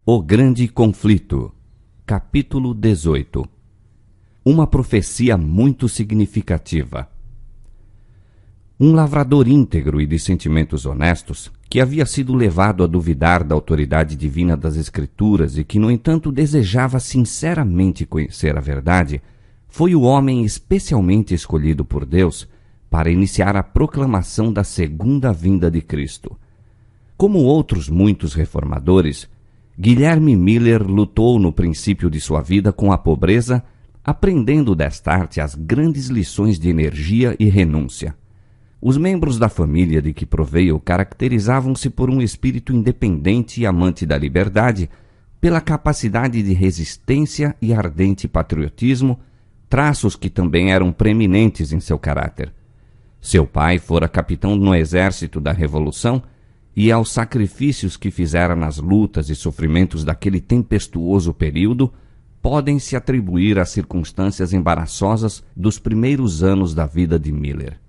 O Grande Conflito, capítulo 18. Uma profecia muito significativa. Um lavrador íntegro e de sentimentos honestos, que havia sido levado a duvidar da autoridade divina das Escrituras e que, no entanto, desejava sinceramente conhecer a verdade, foi o homem especialmente escolhido por Deus para iniciar a proclamação da segunda vinda de Cristo. Como outros muitos reformadores, Guilherme Miller lutou no princípio de sua vida com a pobreza, aprendendo desta arte as grandes lições de energia e renúncia. Os membros da família de que proveio caracterizavam-se por um espírito independente e amante da liberdade, pela capacidade de resistência e ardente patriotismo, traços que também eram preeminentes em seu caráter. Seu pai fora capitão no exército da Revolução, e aos sacrifícios que fizera nas lutas e sofrimentos daquele tempestuoso período, podem-se atribuir as circunstâncias embaraçosas dos primeiros anos da vida de Miller.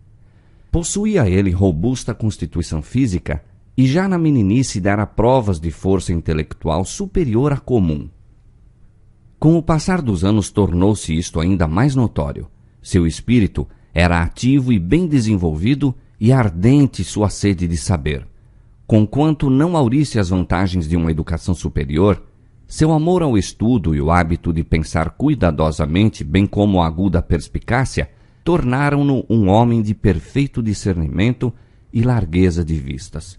Possuía ele robusta constituição física e já na meninice dera provas de força intelectual superior à comum. Com o passar dos anos tornou-se isto ainda mais notório. Seu espírito era ativo e bem desenvolvido e ardente sua sede de saber. Conquanto não haurisse as vantagens de uma educação superior, seu amor ao estudo e o hábito de pensar cuidadosamente, bem como a aguda perspicácia, tornaram-no um homem de perfeito discernimento e largueza de vistas.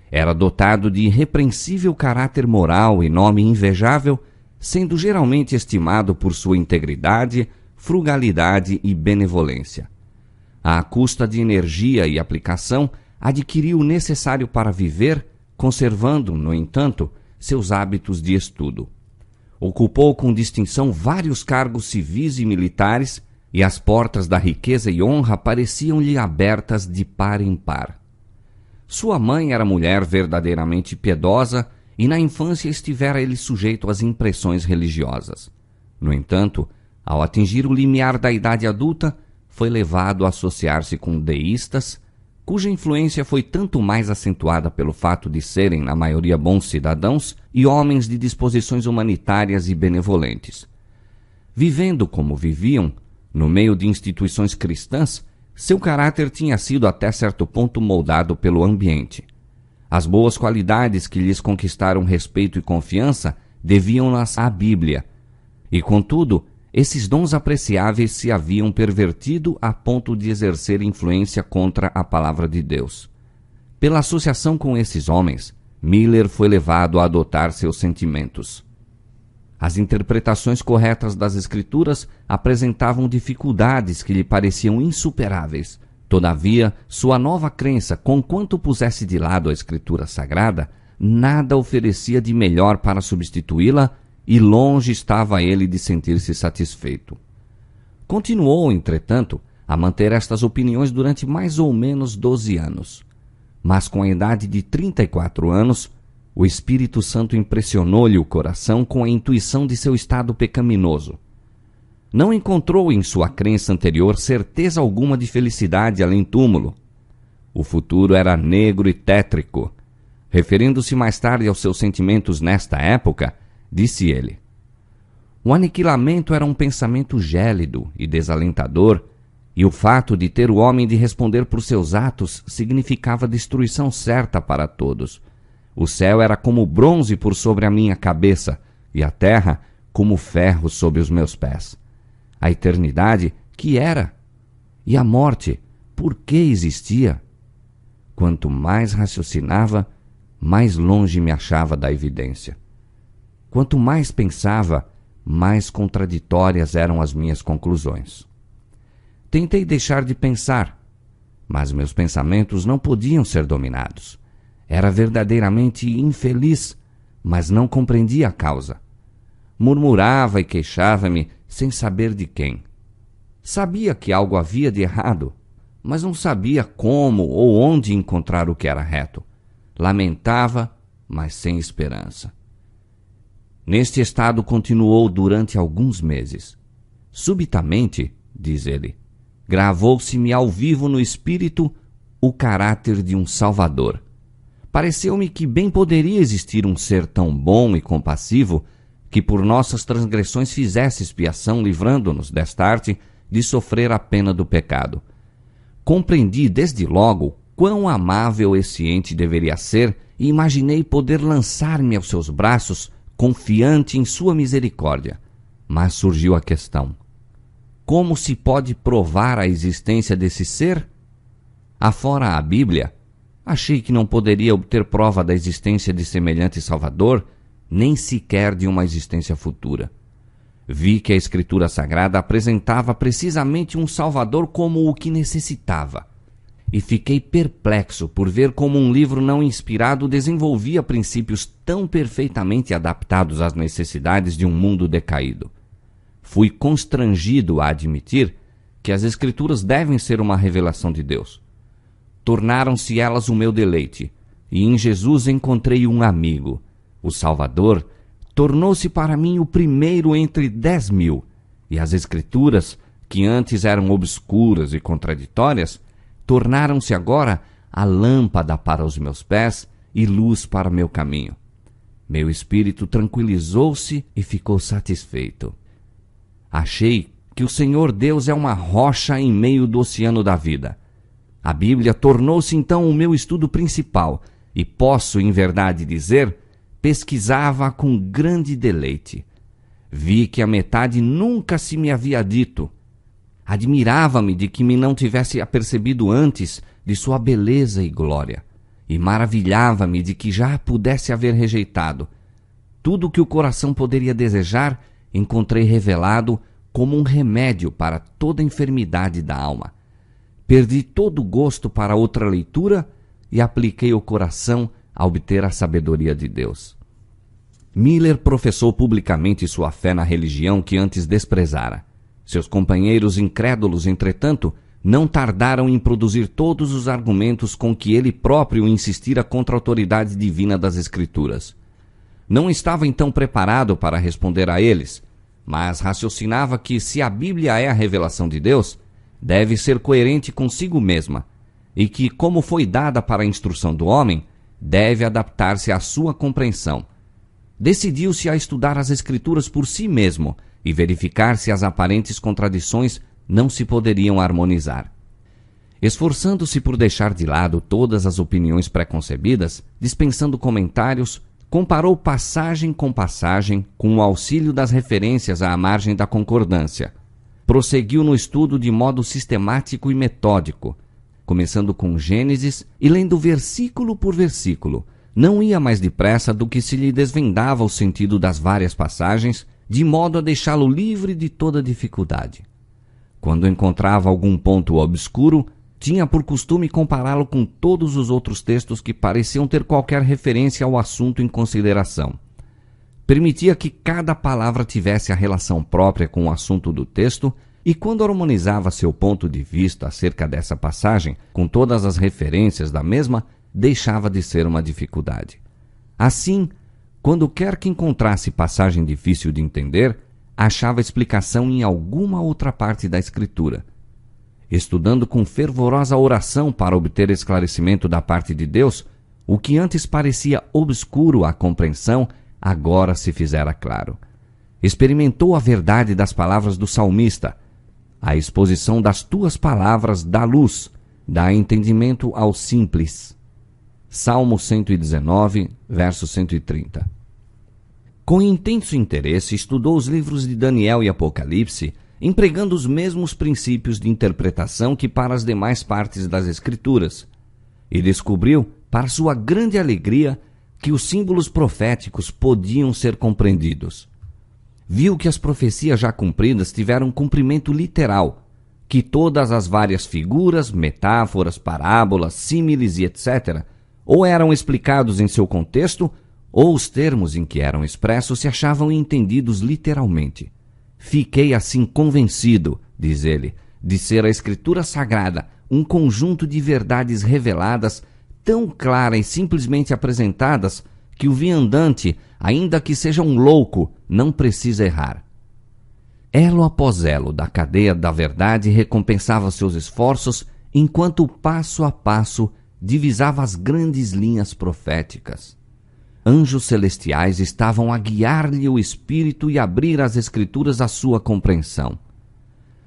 Era dotado de irrepreensível caráter moral e nome invejável, sendo geralmente estimado por sua integridade, frugalidade e benevolência. À custa de energia e aplicação, adquiriu o necessário para viver, conservando, no entanto, seus hábitos de estudo. Ocupou com distinção vários cargos civis e militares, e as portas da riqueza e honra pareciam-lhe abertas de par em par. Sua mãe era mulher verdadeiramente piedosa, e na infância estivera ele sujeito às impressões religiosas. No entanto, ao atingir o limiar da idade adulta, foi levado a associar-se com deístas, cuja influência foi tanto mais acentuada pelo fato de serem, na maioria, bons cidadãos e homens de disposições humanitárias e benevolentes. Vivendo como viviam, no meio de instituições cristãs, seu caráter tinha sido até certo ponto moldado pelo ambiente. As boas qualidades que lhes conquistaram respeito e confiança deviam-nas à Bíblia, e, contudo, esses dons apreciáveis se haviam pervertido a ponto de exercer influência contra a palavra de Deus. Pela associação com esses homens, Miller foi levado a adotar seus sentimentos. As interpretações corretas das Escrituras apresentavam dificuldades que lhe pareciam insuperáveis. Todavia, sua nova crença, conquanto pusesse de lado a Escritura Sagrada, nada oferecia de melhor para substituí-la, e longe estava ele de sentir-se satisfeito. Continuou, entretanto, a manter estas opiniões durante mais ou menos 12 anos. Mas com a idade de 34 anos, o Espírito Santo impressionou-lhe o coração com a intuição de seu estado pecaminoso. Não encontrou em sua crença anterior certeza alguma de felicidade além túmulo. O futuro era negro e tétrico. Referindo-se mais tarde aos seus sentimentos nesta época, disse ele: o aniquilamento era um pensamento gélido e desalentador, e o fato de ter o homem de responder por seus atos significava destruição certa para todos. O céu era como bronze por sobre a minha cabeça, e a terra como ferro sob os meus pés. A eternidade, que era? E a morte, por que existia? Quanto mais raciocinava, mais longe me achava da evidência. Quanto mais pensava, mais contraditórias eram as minhas conclusões. Tentei deixar de pensar, mas meus pensamentos não podiam ser dominados. Era verdadeiramente infeliz, mas não compreendia a causa. Murmurava e queixava-me sem saber de quem. Sabia que algo havia de errado, mas não sabia como ou onde encontrar o que era reto. Lamentava, mas sem esperança. Neste estado continuou durante alguns meses. Subitamente, diz ele, gravou-se-me ao vivo no espírito o caráter de um Salvador. pareceu-me que bem poderia existir um ser tão bom e compassivo que por nossas transgressões fizesse expiação, livrando-nos desta arte de sofrer a pena do pecado. Compreendi desde logo quão amável esse ente deveria ser e imaginei poder lançar-me aos seus braços, confiante em sua misericórdia. Mas surgiu a questão: como se pode provar a existência desse ser? Afora a Bíblia, achei que não poderia obter prova da existência de semelhante Salvador, nem sequer de uma existência futura. Vi que a Escritura Sagrada apresentava precisamente um Salvador como o que necessitava, e fiquei perplexo por ver como um livro não inspirado desenvolvia princípios tão perfeitamente adaptados às necessidades de um mundo decaído. Fui constrangido a admitir que as Escrituras devem ser uma revelação de Deus. Tornaram-se elas o meu deleite, e em Jesus encontrei um amigo. O Salvador tornou-se para mim o primeiro entre 10.000, e as Escrituras, que antes eram obscuras e contraditórias, tornaram-se agora a lâmpada para os meus pés e luz para meu caminho. Meu espírito tranquilizou-se e ficou satisfeito. Achei que o Senhor Deus é uma rocha em meio do oceano da vida. A Bíblia tornou-se então o meu estudo principal e posso, em verdade dizer, pesquisava com grande deleite. Vi que a metade nunca se me havia dito. Admirava-me de que me não tivesse apercebido antes de sua beleza e glória, e maravilhava-me de que já a pudesse haver rejeitado. Tudo o que o coração poderia desejar, encontrei revelado como um remédio para toda enfermidade da alma. Perdi todo o gosto para outra leitura e apliquei o coração a obter a sabedoria de Deus. Miller professou publicamente sua fé na religião que antes desprezara. Seus companheiros incrédulos, entretanto, não tardaram em produzir todos os argumentos com que ele próprio insistira contra a autoridade divina das Escrituras. Não estava então preparado para responder a eles, mas raciocinava que, se a Bíblia é a revelação de Deus, deve ser coerente consigo mesma, e que, como foi dada para a instrução do homem, deve adaptar-se à sua compreensão. Decidiu-se a estudar as Escrituras por si mesmo e verificar se as aparentes contradições não se poderiam harmonizar. Esforçando-se por deixar de lado todas as opiniões preconcebidas, dispensando comentários, comparou passagem com passagem com o auxílio das referências à margem da concordância. Prosseguiu no estudo de modo sistemático e metódico, começando com Gênesis e lendo versículo por versículo. Não ia mais depressa do que se lhe desvendava o sentido das várias passagens, de modo a deixá-lo livre de toda dificuldade. Quando encontrava algum ponto obscuro, tinha por costume compará-lo com todos os outros textos que pareciam ter qualquer referência ao assunto em consideração. Permitia que cada palavra tivesse a relação própria com o assunto do texto, e quando harmonizava seu ponto de vista acerca dessa passagem com todas as referências da mesma, deixava de ser uma dificuldade. Assim, quando quer que encontrasse passagem difícil de entender, achava explicação em alguma outra parte da Escritura. Estudando com fervorosa oração para obter esclarecimento da parte de Deus, o que antes parecia obscuro à compreensão, agora se fizera claro. Experimentou a verdade das palavras do salmista: a exposição das tuas palavras dá luz, dá entendimento ao simples. Salmo 119, verso 130. Com intenso interesse, estudou os livros de Daniel e Apocalipse, empregando os mesmos princípios de interpretação que para as demais partes das Escrituras, e descobriu, para sua grande alegria, que os símbolos proféticos podiam ser compreendidos. Viu que as profecias já cumpridas tiveram cumprimento literal, que todas as várias figuras, metáforas, parábolas, símiles e etc., ou eram explicados em seu contexto, ou os termos em que eram expressos se achavam entendidos literalmente. Fiquei assim convencido, diz ele, de ser a Escritura Sagrada um conjunto de verdades reveladas, tão claras e simplesmente apresentadas, que o viandante, ainda que seja um louco, não precisa errar. Elo após elo da cadeia da verdade recompensava seus esforços, enquanto passo a passo divisava as grandes linhas proféticas. Anjos celestiais estavam a guiar-lhe o espírito e abrir as escrituras à sua compreensão.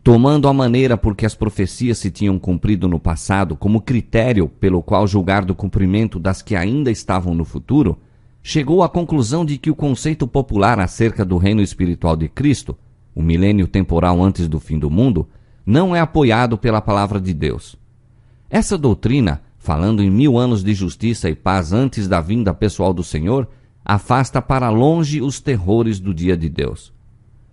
Tomando a maneira por que as profecias se tinham cumprido no passado como critério pelo qual julgar do cumprimento das que ainda estavam no futuro, chegou à conclusão de que o conceito popular acerca do reino espiritual de Cristo, o milênio temporal antes do fim do mundo, não é apoiado pela palavra de Deus. Essa doutrina, falando em 1000 anos de justiça e paz antes da vinda pessoal do Senhor, afasta para longe os terrores do dia de Deus.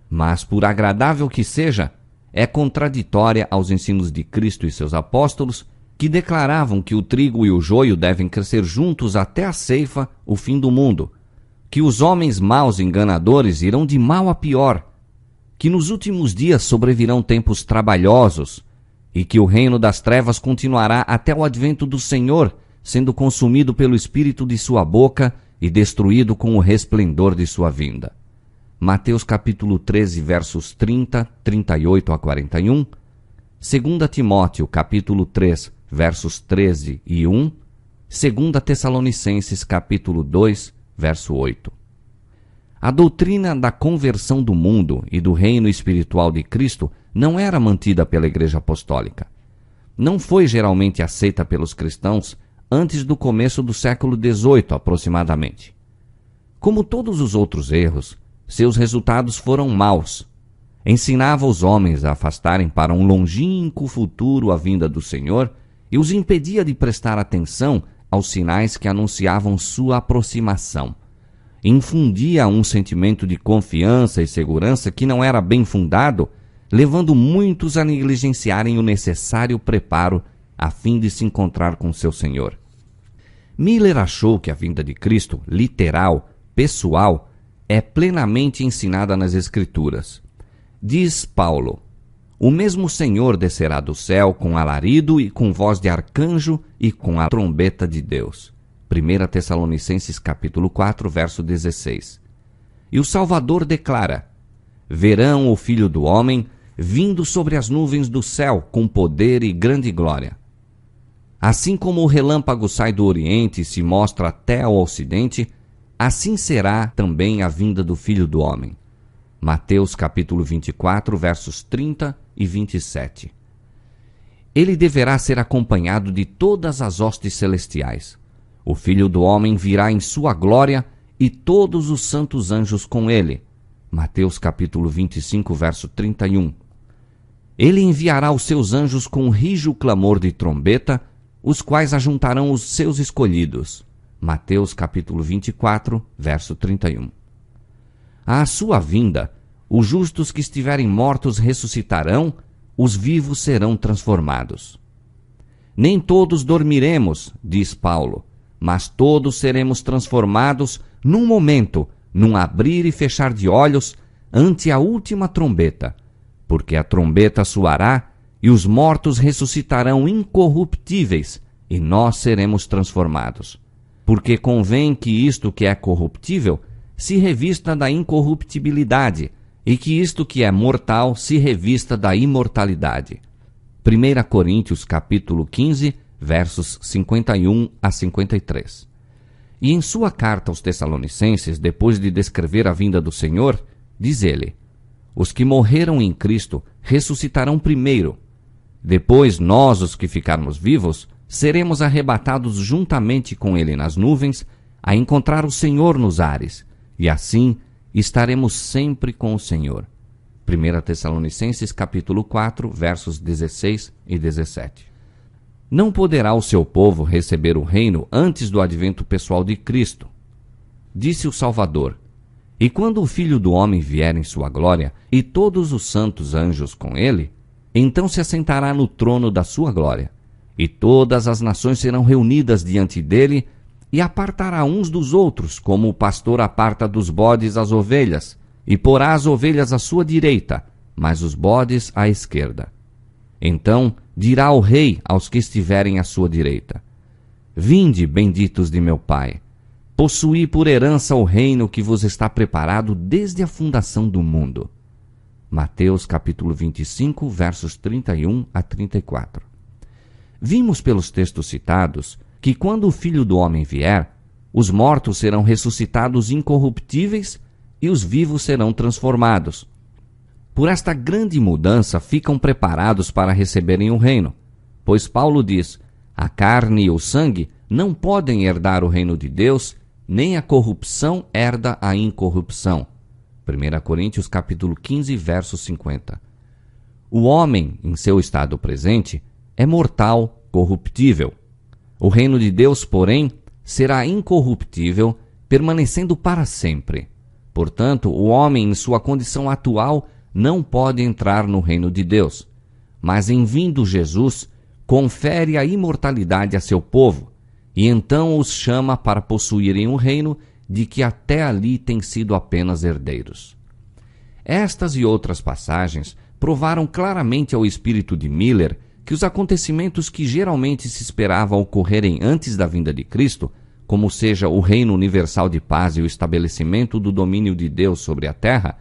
Mas, por agradável que seja, é contraditória aos ensinos de Cristo e seus apóstolos, que declaravam que o trigo e o joio devem crescer juntos até a ceifa, o fim do mundo, que os homens maus e enganadores irão de mal a pior, que nos últimos dias sobrevirão tempos trabalhosos, e que o reino das trevas continuará até o advento do Senhor, sendo consumido pelo espírito de sua boca e destruído com o resplendor de sua vinda. Mateus capítulo 13, versos 30, 38 a 41, 2 Timóteo capítulo 3, versos 13 e 1, 2 Tessalonicenses capítulo 2, verso 8. A doutrina da conversão do mundo e do reino espiritual de Cristo não era mantida pela Igreja Apostólica. Não foi geralmente aceita pelos cristãos antes do começo do século XVIII, aproximadamente. Como todos os outros erros, seus resultados foram maus. Ensinava os homens a afastarem para um longínquo futuro a vinda do Senhor e os impedia de prestar atenção aos sinais que anunciavam sua aproximação. Infundia um sentimento de confiança e segurança que não era bem fundado, levando muitos a negligenciarem o necessário preparo a fim de se encontrar com seu Senhor. Miller achou que a vinda de Cristo, literal, pessoal, é plenamente ensinada nas Escrituras. Diz Paulo: o mesmo Senhor descerá do céu com alarido e com voz de arcanjo e com a trombeta de Deus. 1 Tessalonicenses capítulo 4, verso 16. E o Salvador declara: verão o Filho do Homem vindo sobre as nuvens do céu com poder e grande glória. Assim como o relâmpago sai do Oriente e se mostra até ao Ocidente, assim será também a vinda do Filho do Homem. Mateus capítulo 24, versos 30 e 27. Ele deverá ser acompanhado de todas as hostes celestiais. O Filho do Homem virá em sua glória e todos os santos anjos com ele. Mateus capítulo 25, verso 31. Ele enviará os seus anjos com um rijo clamor de trombeta, os quais ajuntarão os seus escolhidos. Mateus capítulo 24, verso 31. À sua vinda, os justos que estiverem mortos ressuscitarão, os vivos serão transformados. Nem todos dormiremos, diz Paulo, mas todos seremos transformados num momento, num abrir e fechar de olhos, ante a última trombeta, porque a trombeta soará e os mortos ressuscitarão incorruptíveis e nós seremos transformados. Porque convém que isto que é corruptível se revista da incorruptibilidade e que isto que é mortal se revista da imortalidade. 1 Coríntios capítulo 15, versos 51 a 53. E em sua carta aos Tessalonicenses, depois de descrever a vinda do Senhor, diz ele: os que morreram em Cristo ressuscitarão primeiro. Depois nós, os que ficarmos vivos, seremos arrebatados juntamente com ele nas nuvens, a encontrar o Senhor nos ares, e assim estaremos sempre com o Senhor. 1 Tessalonicenses capítulo 4, versos 16 e 17. Não poderá o seu povo receber o reino antes do advento pessoal de Cristo. Disse o Salvador: e quando o Filho do Homem vier em sua glória, e todos os santos anjos com ele, então se assentará no trono da sua glória, e todas as nações serão reunidas diante dele, e apartará uns dos outros, como o pastor aparta dos bodes as ovelhas, e porá as ovelhas à sua direita, mas os bodes à esquerda. Então dirá o rei aos que estiverem à sua direita: vinde, benditos de meu Pai, possuí por herança o reino que vos está preparado desde a fundação do mundo. Mateus capítulo 25, versos 31 a 34. Vimos pelos textos citados que quando o Filho do Homem vier, os mortos serão ressuscitados incorruptíveis e os vivos serão transformados. Por esta grande mudança ficam preparados para receberem o reino, pois Paulo diz: a carne e o sangue não podem herdar o reino de Deus, nem a corrupção herda a incorrupção. 1 Coríntios capítulo 15, verso 50. O homem, em seu estado presente, é mortal, corruptível. O reino de Deus, porém, será incorruptível, permanecendo para sempre. Portanto, o homem, em sua condição atual, não pode entrar no reino de Deus. Mas, em vindo Jesus, confere a imortalidade a seu povo, e então os chama para possuírem um reino de que até ali têm sido apenas herdeiros. Estas e outras passagens provaram claramente ao espírito de Miller que os acontecimentos que geralmente se esperava ocorrerem antes da vinda de Cristo, como seja o reino universal de paz e o estabelecimento do domínio de Deus sobre a terra,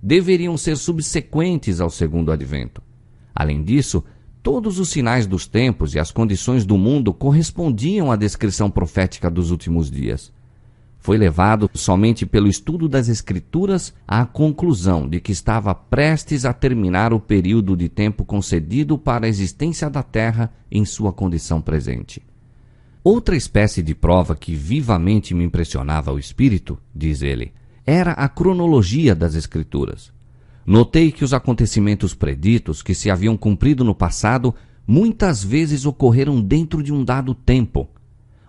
deveriam ser subsequentes ao segundo advento. Além disso, todos os sinais dos tempos e as condições do mundo correspondiam à descrição profética dos últimos dias. Foi levado somente pelo estudo das Escrituras à conclusão de que estava prestes a terminar o período de tempo concedido para a existência da Terra em sua condição presente. Outra espécie de prova que vivamente me impressionava o espírito, diz ele, era a cronologia das Escrituras. Notei que os acontecimentos preditos que se haviam cumprido no passado muitas vezes ocorreram dentro de um dado tempo.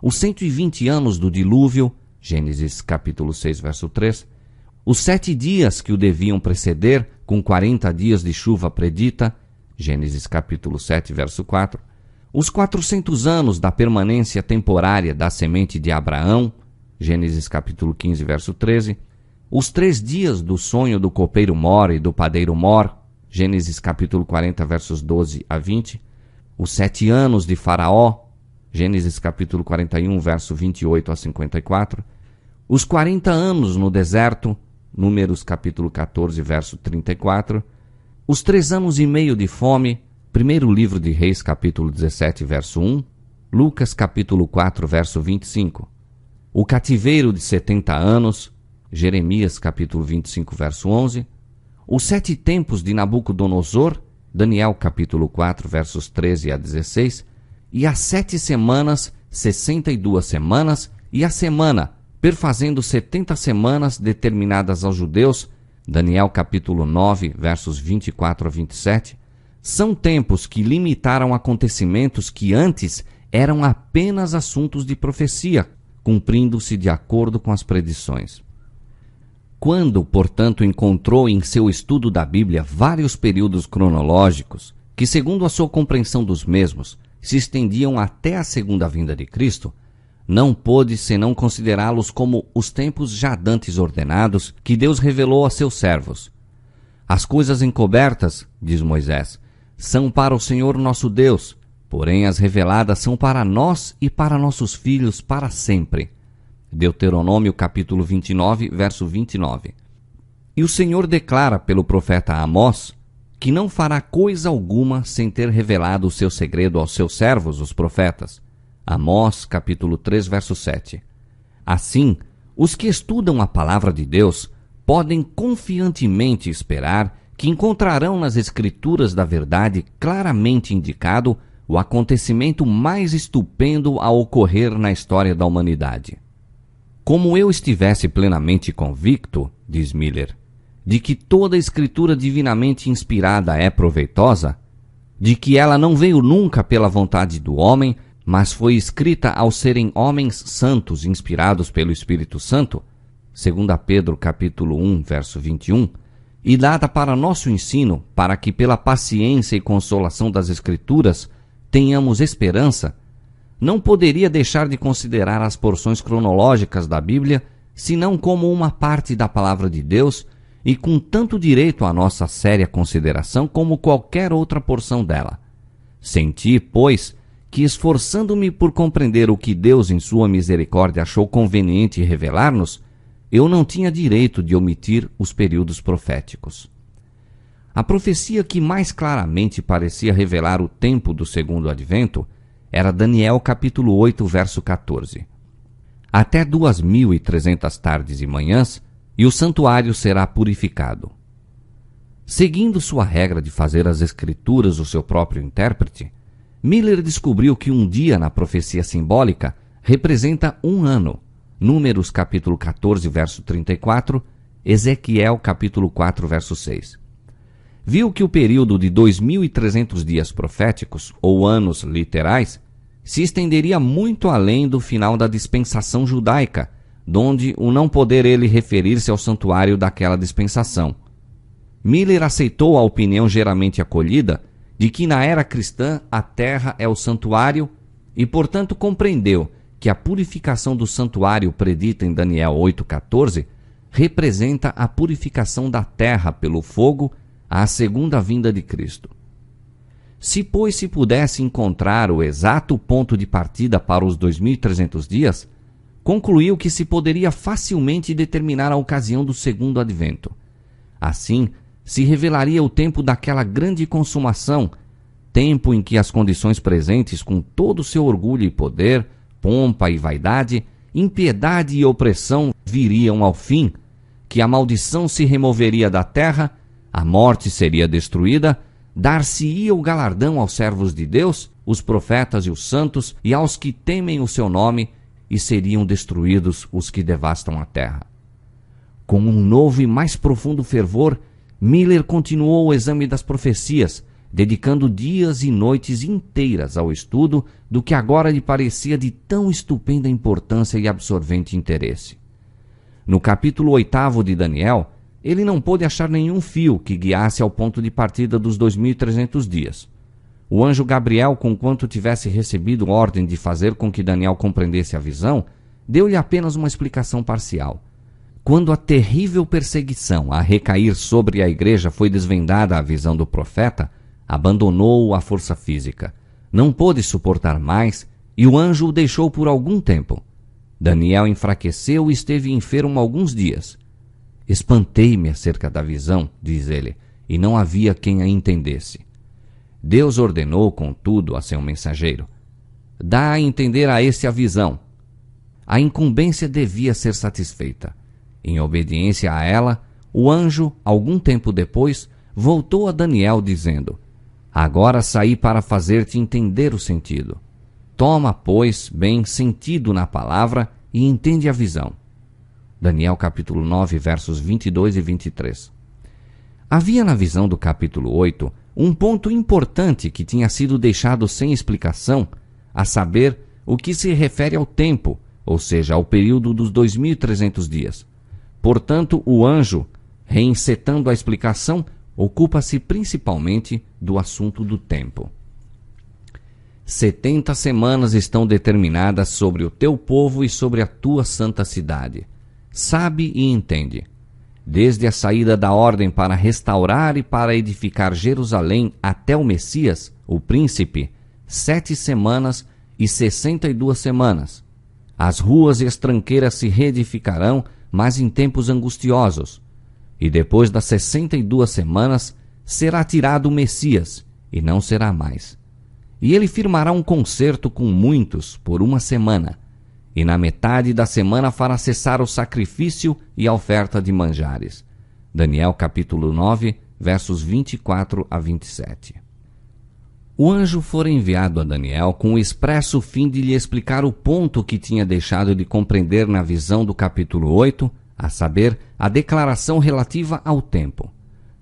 Os 120 anos do dilúvio, Gênesis capítulo 6, verso 3, os 7 dias que o deviam preceder, com 40 dias de chuva predita, Gênesis capítulo 7, verso 4, os 400 anos da permanência temporária da semente de Abraão, Gênesis capítulo 15, verso 13, os 3 dias do sonho do copeiro Mor e do padeiro Mor, Gênesis capítulo 40, versos 12 a 20, os 7 anos de Faraó, Gênesis capítulo 41, verso 28 a 54, os 40 anos no deserto, Números capítulo 14, verso 34, os 3 anos e meio de fome, primeiro livro de Reis capítulo 17, verso 1, Lucas capítulo 4, verso 25, o cativeiro de 70 anos, Jeremias capítulo 25, verso 11, os 7 tempos de Nabucodonosor, Daniel capítulo 4, versos 13 a 16, e as 7 semanas, 62 semanas, e a semana, perfazendo 70 semanas determinadas aos judeus, Daniel capítulo 9, versos 24 a 27, são tempos que limitaram acontecimentos que antes eram apenas assuntos de profecia, cumprindo-se de acordo com as predições. Quando, portanto, encontrou em seu estudo da Bíblia vários períodos cronológicos, que, segundo a sua compreensão dos mesmos, se estendiam até a segunda vinda de Cristo, não pôde senão considerá-los como os tempos já dantes ordenados que Deus revelou a seus servos. As coisas encobertas, diz Moisés, são para o Senhor nosso Deus, porém as reveladas são para nós e para nossos filhos para sempre. Deuteronômio capítulo 29, verso 29. E o Senhor declara pelo profeta Amós que não fará coisa alguma sem ter revelado o seu segredo aos seus servos, os profetas. Amós capítulo 3, verso 7. Assim, os que estudam a palavra de Deus podem confiantemente esperar que encontrarão nas Escrituras da verdade claramente indicado o acontecimento mais estupendo a ocorrer na história da humanidade. Como eu estivesse plenamente convicto, diz Miller, de que toda a Escritura divinamente inspirada é proveitosa, de que ela não veio nunca pela vontade do homem, mas foi escrita ao serem homens santos inspirados pelo Espírito Santo, 2 Pedro capítulo 1, verso 21, e dada para nosso ensino, para que pela paciência e consolação das Escrituras tenhamos esperança, não poderia deixar de considerar as porções cronológicas da Bíblia, senão como uma parte da palavra de Deus e com tanto direito à nossa séria consideração como qualquer outra porção dela. Senti, pois, que esforçando-me por compreender o que Deus em sua misericórdia achou conveniente revelar-nos, eu não tinha direito de omitir os períodos proféticos. A profecia que mais claramente parecia revelar o tempo do segundo advento era Daniel capítulo 8, verso 14. Até 2.300 tardes e manhãs, e o santuário será purificado. Seguindo sua regra de fazer as escrituras o seu próprio intérprete, Miller descobriu que um dia na profecia simbólica representa um ano. Números capítulo 14, verso 34, Ezequiel capítulo 4, verso 6. Viu que o período de 2.300 dias proféticos, ou anos literais, se estenderia muito além do final da dispensação judaica, donde o não poder ele referir-se ao santuário daquela dispensação. Miller aceitou a opinião geralmente acolhida de que na era cristã a terra é o santuário e, portanto, compreendeu que a purificação do santuário predita em Daniel 8,14 representa a purificação da terra pelo fogo à segunda vinda de Cristo. Se, pois, se pudesse encontrar o exato ponto de partida para os 2.300 dias, concluiu que se poderia facilmente determinar a ocasião do segundo advento. Assim, se revelaria o tempo daquela grande consumação, tempo em que as condições presentes, com todo o seu orgulho e poder, pompa e vaidade, impiedade e opressão viriam ao fim, que a maldição se removeria da terra, a morte seria destruída, dar-se-ia o galardão aos servos de Deus, os profetas e os santos, e aos que temem o seu nome, e seriam destruídos os que devastam a terra. Com um novo e mais profundo fervor, Miller continuou o exame das profecias, dedicando dias e noites inteiras ao estudo do que agora lhe parecia de tão estupenda importância e absorvente interesse. No capítulo 8 de Daniel, ele não pôde achar nenhum fio que guiasse ao ponto de partida dos 2.300 dias. O anjo Gabriel, conquanto tivesse recebido ordem de fazer com que Daniel compreendesse a visão, deu-lhe apenas uma explicação parcial. Quando a terrível perseguição a recair sobre a igreja foi desvendada à visão do profeta, abandonou a força física. Não pôde suportar mais e o anjo o deixou por algum tempo. Daniel enfraqueceu e esteve enfermo alguns dias. Espantei-me acerca da visão, diz ele, e não havia quem a entendesse. Deus ordenou, contudo, a seu mensageiro: dá a entender a este a visão. A incumbência devia ser satisfeita. Em obediência a ela, o anjo, algum tempo depois, voltou a Daniel dizendo: agora saí para fazer-te entender o sentido. Toma, pois, bem sentido na palavra e entende a visão. Daniel capítulo 9, versos 22 e 23. Havia na visão do capítulo 8 um ponto importante que tinha sido deixado sem explicação, a saber, o que se refere ao tempo, ou seja, ao período dos 2.300 dias. Portanto, o anjo, reencetando a explicação, ocupa-se principalmente do assunto do tempo. 70 semanas estão determinadas sobre o teu povo e sobre a tua santa cidade. Sabe e entende. Desde a saída da ordem para restaurar e para edificar Jerusalém até o Messias, o príncipe, 7 semanas e 62 semanas. As ruas e as tranqueiras se reedificarão, mas em tempos angustiosos. E depois das 62 semanas, será tirado o Messias, e não será mais. E ele firmará um concerto com muitos por 1 semana, e na metade da semana fará cessar o sacrifício e a oferta de manjares. Daniel capítulo 9, versos 24 a 27. O anjo fora enviado a Daniel com o expresso fim de lhe explicar o ponto que tinha deixado de compreender na visão do capítulo 8, a saber, a declaração relativa ao tempo.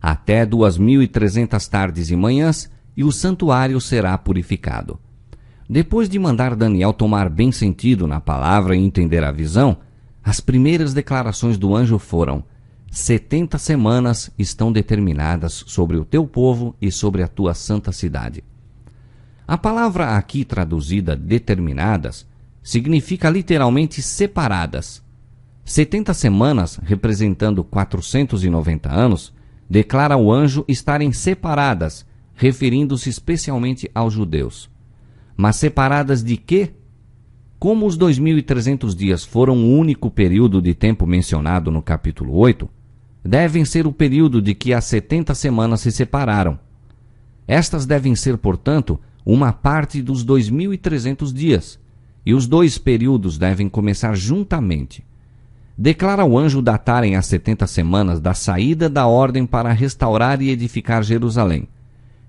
Até 2.300 tardes e manhãs, e o santuário será purificado. Depois de mandar Daniel tomar bem sentido na palavra e entender a visão, as primeiras declarações do anjo foram: 70 semanas estão determinadas sobre o teu povo e sobre a tua santa cidade. A palavra aqui traduzida determinadas significa literalmente separadas. 70 semanas, representando 490 anos, declara o anjo estarem separadas, referindo-se especialmente aos judeus. Mas separadas de quê? Como os 2.300 dias foram o único período de tempo mencionado no capítulo 8, devem ser o período de que as 70 semanas se separaram. Estas devem ser, portanto, uma parte dos 2.300 dias, e os dois períodos devem começar juntamente. Declara o anjo datarem as 70 semanas da saída da ordem para restaurar e edificar Jerusalém.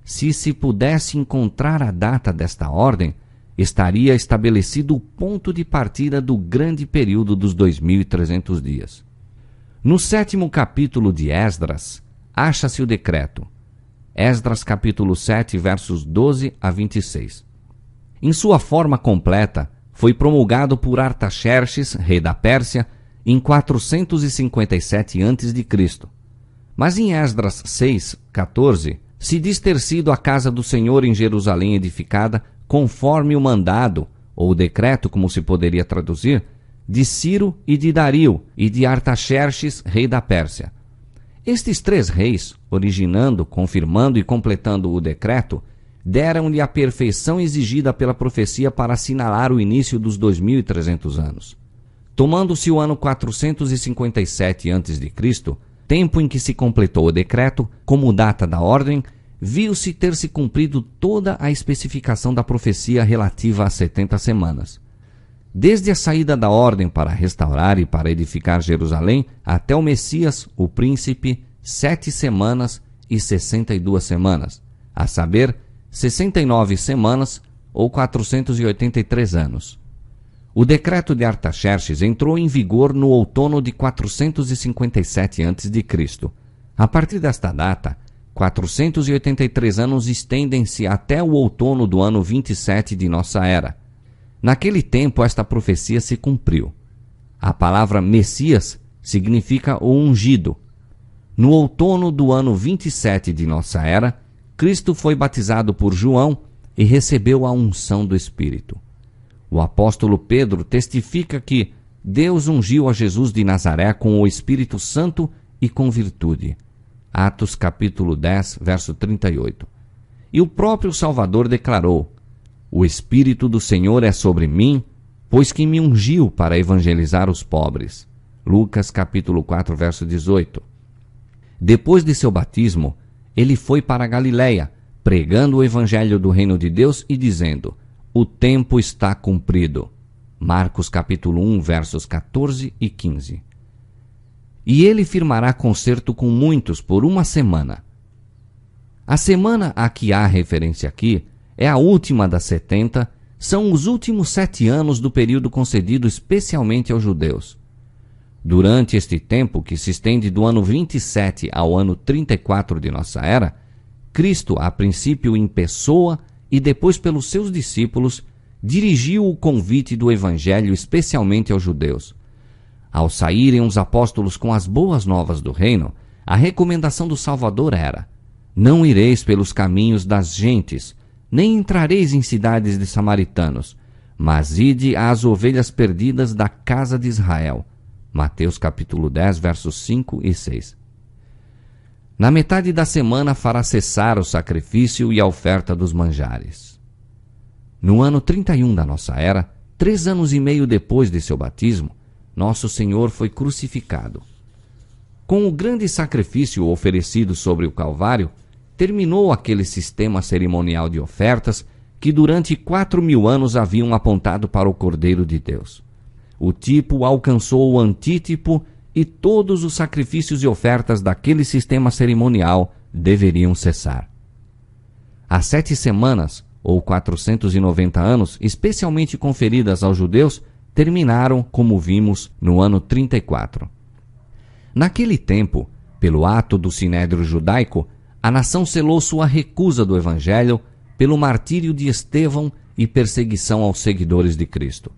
Se se pudesse encontrar a data desta ordem, estaria estabelecido o ponto de partida do grande período dos 2.300 dias. No 7º capítulo de Esdras, acha-se o decreto. Esdras capítulo 7, versos 12 a 26. Em sua forma completa, foi promulgado por Artaxerxes, rei da Pérsia, em 457 a.C. Mas em Esdras 6, 14, se diz ter sido a casa do Senhor em Jerusalém edificada conforme o mandado, ou decreto, como se poderia traduzir, de Ciro e de Dario e de Artaxerxes, rei da Pérsia. Estes três reis, originando, confirmando e completando o decreto, deram-lhe a perfeição exigida pela profecia para assinalar o início dos 2.300 anos. Tomando-se o ano 457 a.C., tempo em que se completou o decreto, como data da ordem, viu-se ter se cumprido toda a especificação da profecia relativa às 70 semanas. Desde a saída da ordem para restaurar e para edificar Jerusalém, até o Messias, o príncipe, 7 semanas e 62 semanas, a saber, 69 semanas ou 483 anos. O decreto de Artaxerxes entrou em vigor no outono de 457 a.C. A partir desta data, 483 anos estendem-se até o outono do ano 27 de nossa era. Naquele tempo, esta profecia se cumpriu. A palavra Messias significa o ungido. No outono do ano 27 de nossa era, Cristo foi batizado por João e recebeu a unção do Espírito. O apóstolo Pedro testifica que Deus ungiu a Jesus de Nazaré com o Espírito Santo e com virtude. Atos capítulo 10, verso 38. E o próprio Salvador declarou: O Espírito do Senhor é sobre mim, pois que me ungiu para evangelizar os pobres. Lucas capítulo 4, verso 18. Depois de seu batismo, ele foi para a Galiléia, pregando o evangelho do reino de Deus e dizendo: O tempo está cumprido. Marcos capítulo 1, versos 14 e 15. E ele firmará concerto com muitos por uma semana. A semana a que há referência aqui é a última das 70, são os últimos 7 anos do período concedido especialmente aos judeus. Durante este tempo, que se estende do ano 27 ao ano 34 de nossa era, Cristo, a princípio em pessoa e depois pelos seus discípulos, dirigiu o convite do Evangelho especialmente aos judeus. Ao saírem os apóstolos com as boas novas do reino, a recomendação do Salvador era: Não ireis pelos caminhos das gentes, nem entrareis em cidades de samaritanos, mas ide às ovelhas perdidas da casa de Israel. Mateus capítulo 10, versos 5 e 6. Na metade da semana fará cessar o sacrifício e a oferta dos manjares. No ano 31 da nossa era, 3 anos e meio depois de seu batismo, nosso Senhor foi crucificado. Com o grande sacrifício oferecido sobre o Calvário, terminou aquele sistema cerimonial de ofertas que durante 4.000 anos haviam apontado para o Cordeiro de Deus. O tipo alcançou o antítipo e todos os sacrifícios e ofertas daquele sistema cerimonial deveriam cessar. As 7 semanas, ou 490 anos, especialmente conferidas aos judeus, terminaram, como vimos, no ano 34. Naquele tempo, pelo ato do Sinédrio Judaico, a nação selou sua recusa do Evangelho pelo martírio de Estevão e perseguição aos seguidores de Cristo.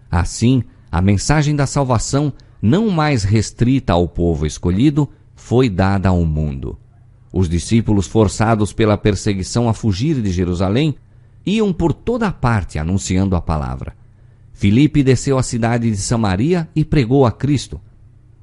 Assim, a mensagem da salvação, não mais restrita ao povo escolhido, foi dada ao mundo. Os discípulos, forçados pela perseguição a fugir de Jerusalém, iam por toda parte anunciando a palavra. Filipe desceu à cidade de Samaria e pregou a Cristo.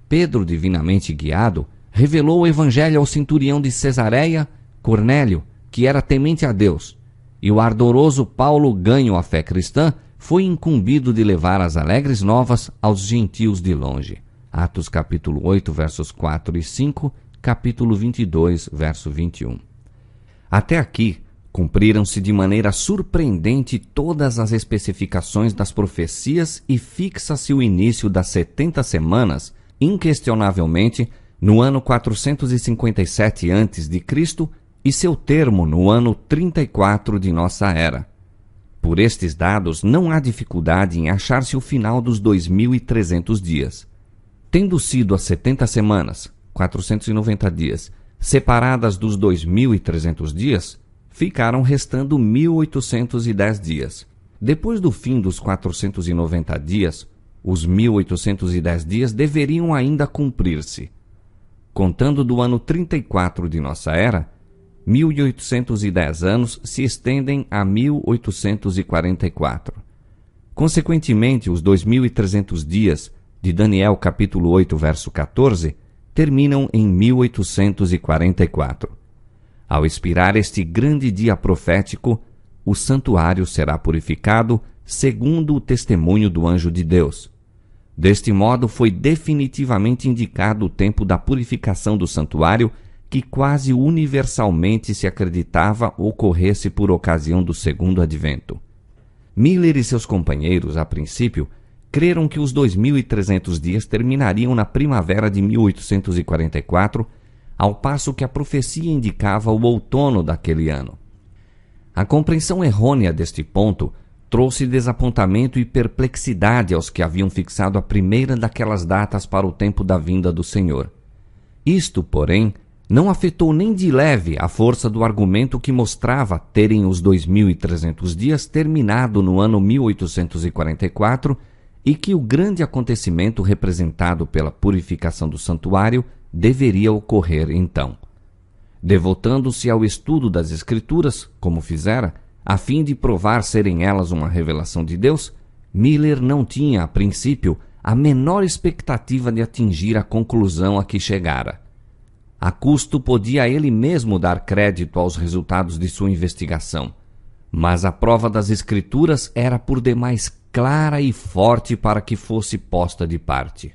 Pedro, divinamente guiado, revelou o evangelho ao centurião de Cesareia, Cornélio, que era temente a Deus, e o ardoroso Paulo, ganho à fé cristã, foi incumbido de levar as alegres novas aos gentios de longe. Atos capítulo 8, versos 4 e 5, capítulo 22, verso 21. Até aqui, Cumpriram-se de maneira surpreendente todas as especificações das profecias e fixa-se o início das 70 semanas, inquestionavelmente, no ano 457 a.C. e seu termo no ano 34 de nossa era. Por estes dados, não há dificuldade em achar-se o final dos 2.300 dias. Tendo sido as 70 semanas, 490 dias, separadas dos 2.300 dias, ficaram restando 1.810 dias. Depois do fim dos 490 dias, os 1.810 dias deveriam ainda cumprir-se. Contando do ano 34 de nossa era, 1.810 anos se estendem a 1.844. Consequentemente, os 2.300 dias de Daniel capítulo 8, verso 14, terminam em 1844. Ao expirar este grande dia profético, o santuário será purificado segundo o testemunho do anjo de Deus. Deste modo, foi definitivamente indicado o tempo da purificação do santuário, que quase universalmente se acreditava ocorresse por ocasião do segundo advento. Miller e seus companheiros, a princípio, creram que os 2.300 dias terminariam na primavera de 1844, ao passo que a profecia indicava o outono daquele ano. A compreensão errônea deste ponto trouxe desapontamento e perplexidade aos que haviam fixado a primeira daquelas datas para o tempo da vinda do Senhor. Isto, porém, não afetou nem de leve a força do argumento que mostrava terem os 2.300 dias terminado no ano 1844 e que o grande acontecimento representado pela purificação do santuário deveria ocorrer então. Devotando-se ao estudo das Escrituras, como fizera, a fim de provar serem elas uma revelação de Deus, Miller não tinha, a princípio, a menor expectativa de atingir a conclusão a que chegara. A custo podia ele mesmo dar crédito aos resultados de sua investigação, mas a prova das Escrituras era por demais clara e forte para que fosse posta de parte.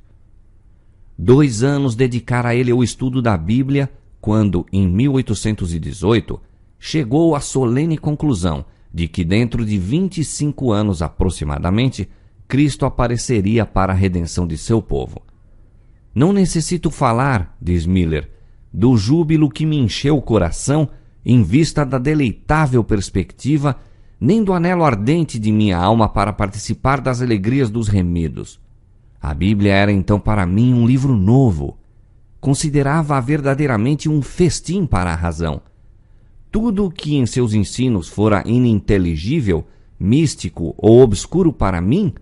2 anos dedicara ele ao estudo da Bíblia, quando, em 1818, chegou à solene conclusão de que dentro de 25 anos aproximadamente, Cristo apareceria para a redenção de seu povo. Não necessito falar, diz Miller, do júbilo que me encheu o coração em vista da deleitável perspectiva, nem do anelo ardente de minha alma para participar das alegrias dos remidos. A Bíblia era então para mim um livro novo. Considerava-a verdadeiramente um festim para a razão. Tudo o que em seus ensinos fora ininteligível, místico ou obscuro para mim,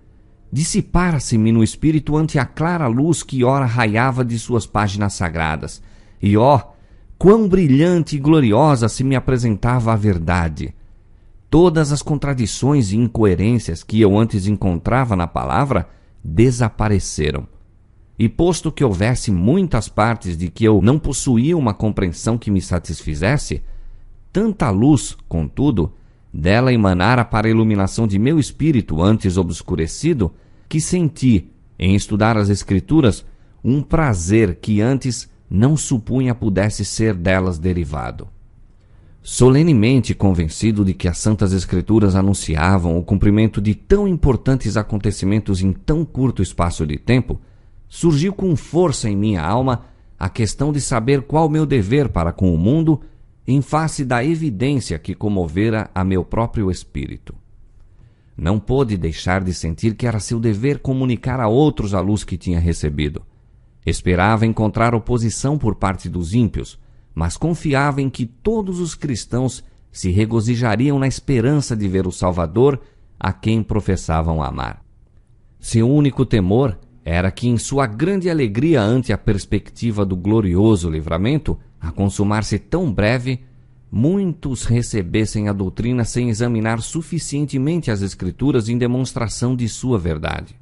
dissipara-se-me no espírito ante a clara luz que ora raiava de suas páginas sagradas. E quão brilhante e gloriosa se me apresentava a verdade! Todas as contradições e incoerências que eu antes encontrava na palavra desapareceram. E posto que houvesse muitas partes de que eu não possuía uma compreensão que me satisfizesse, tanta luz, contudo, dela emanara para a iluminação de meu espírito antes obscurecido, que senti, em estudar as Escrituras, um prazer que antes não supunha pudesse ser delas derivado. Solenemente convencido de que as Santas Escrituras anunciavam o cumprimento de tão importantes acontecimentos em tão curto espaço de tempo, surgiu com força em minha alma a questão de saber qual meu dever para com o mundo em face da evidência que comovera a meu próprio espírito. Não pôde deixar de sentir que era seu dever comunicar a outros a luz que tinha recebido. Esperava encontrar oposição por parte dos ímpios, mas confiava em que todos os cristãos se regozijariam na esperança de ver o Salvador a quem professavam amar. Seu único temor era que, em sua grande alegria ante a perspectiva do glorioso livramento, a consumar-se tão breve, muitos recebessem a doutrina sem examinar suficientemente as Escrituras em demonstração de sua verdade.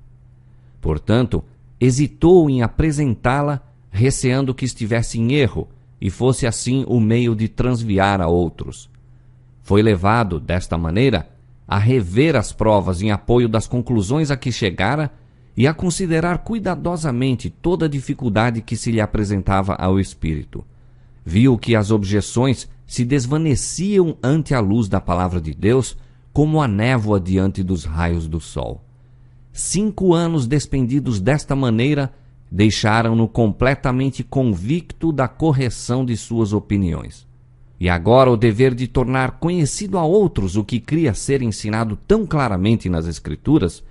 Portanto, hesitou em apresentá-la, receando que estivesse em erro, e fosse assim o meio de transviar a outros. Foi levado, desta maneira, a rever as provas em apoio das conclusões a que chegara e a considerar cuidadosamente toda a dificuldade que se lhe apresentava ao espírito. Viu que as objeções se desvaneciam ante a luz da palavra de Deus, como a névoa diante dos raios do sol. 5 anos despendidos desta maneira deixaram-no completamente convicto da correção de suas opiniões. E agora o dever de tornar conhecido a outros o que cria ser ensinado tão claramente nas Escrituras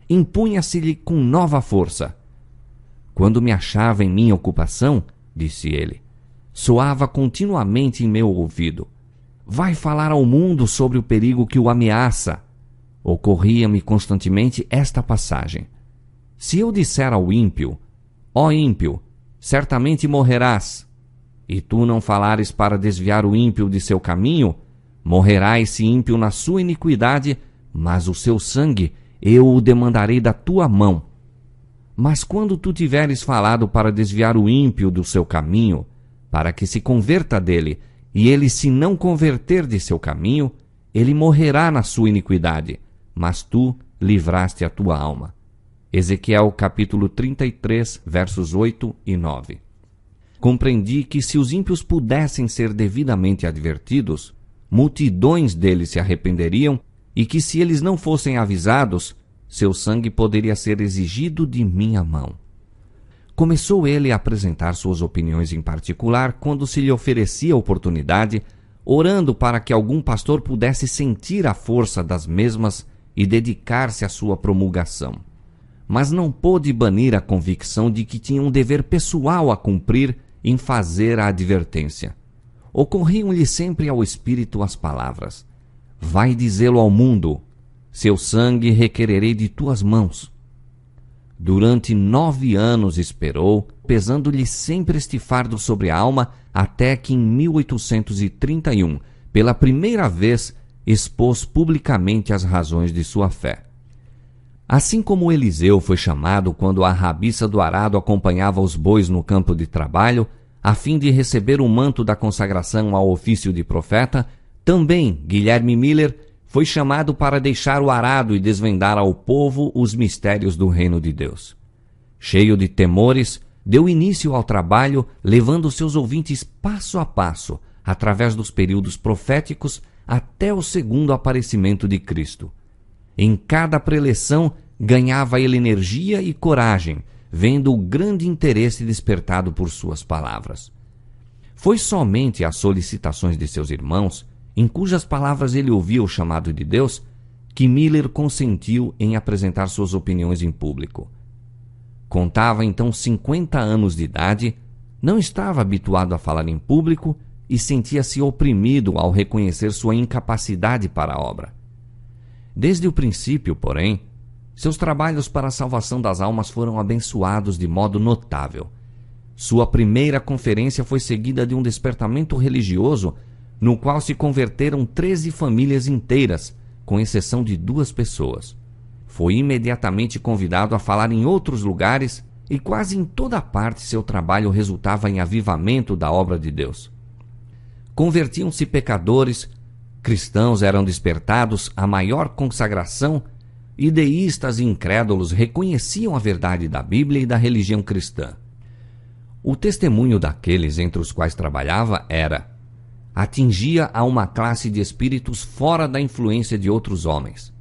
impunha-se-lhe com nova força. Quando me achava em minha ocupação, disse ele, soava continuamente em meu ouvido: vai falar ao mundo sobre o perigo que o ameaça. Ocorria-me constantemente esta passagem: se eu disser ao ímpio: ó ímpio, certamente morrerás, e tu não falares para desviar o ímpio de seu caminho, morrerá esse ímpio na sua iniquidade, mas o seu sangue eu o demandarei da tua mão. Mas quando tu tiveres falado para desviar o ímpio do seu caminho, para que se converta dele, e ele se não converter de seu caminho, ele morrerá na sua iniquidade, mas tu livraste a tua alma. Ezequiel capítulo 33, versos 8 e 9. Compreendi que se os ímpios pudessem ser devidamente advertidos, multidões deles se arrependeriam, e que se eles não fossem avisados, seu sangue poderia ser exigido de minha mão. Começou ele a apresentar suas opiniões em particular quando se lhe oferecia a oportunidade, orando para que algum pastor pudesse sentir a força das mesmas e dedicar-se à sua promulgação. Mas não pôde banir a convicção de que tinha um dever pessoal a cumprir em fazer a advertência. Ocorriam-lhe sempre ao espírito as palavras: vai dizê-lo ao mundo, seu sangue requererei de tuas mãos. Durante 9 anos esperou, pesando-lhe sempre este fardo sobre a alma, até que em 1831, pela primeira vez, expôs publicamente as razões de sua fé. Assim como Eliseu foi chamado quando a rabiça do arado acompanhava os bois no campo de trabalho, a fim de receber o manto da consagração ao ofício de profeta, também Guilherme Miller foi chamado para deixar o arado e desvendar ao povo os mistérios do reino de Deus. Cheio de temores, deu início ao trabalho, levando seus ouvintes passo a passo, através dos períodos proféticos, até o segundo aparecimento de Cristo. Em cada preleção, ganhava ele energia e coragem, vendo o grande interesse despertado por suas palavras. Foi somente às solicitações de seus irmãos, em cujas palavras ele ouvia o chamado de Deus, que Miller consentiu em apresentar suas opiniões em público. Contava então 50 anos de idade, não estava habituado a falar em público e sentia-se oprimido ao reconhecer sua incapacidade para a obra. Desde o princípio, porém, seus trabalhos para a salvação das almas foram abençoados de modo notável. Sua primeira conferência foi seguida de um despertamento religioso, no qual se converteram 13 famílias inteiras, com exceção de 2 pessoas. Foi imediatamente convidado a falar em outros lugares e quase em toda parte seu trabalho resultava em avivamento da obra de Deus. Convertiam-se pecadores, cristãos eram despertados à maior consagração e deístas e incrédulos reconheciam a verdade da Bíblia e da religião cristã. O testemunho daqueles entre os quais trabalhava atingia a uma classe de espíritos fora da influência de outros homens.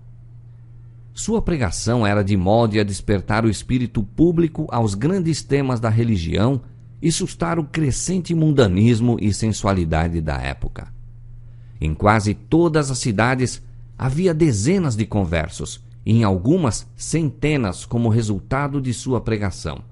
Sua pregação era de modo a despertar o espírito público aos grandes temas da religião e sustar o crescente mundanismo e sensualidade da época. Em quase todas as cidades havia dezenas de conversos, e em algumas centenas como resultado de sua pregação.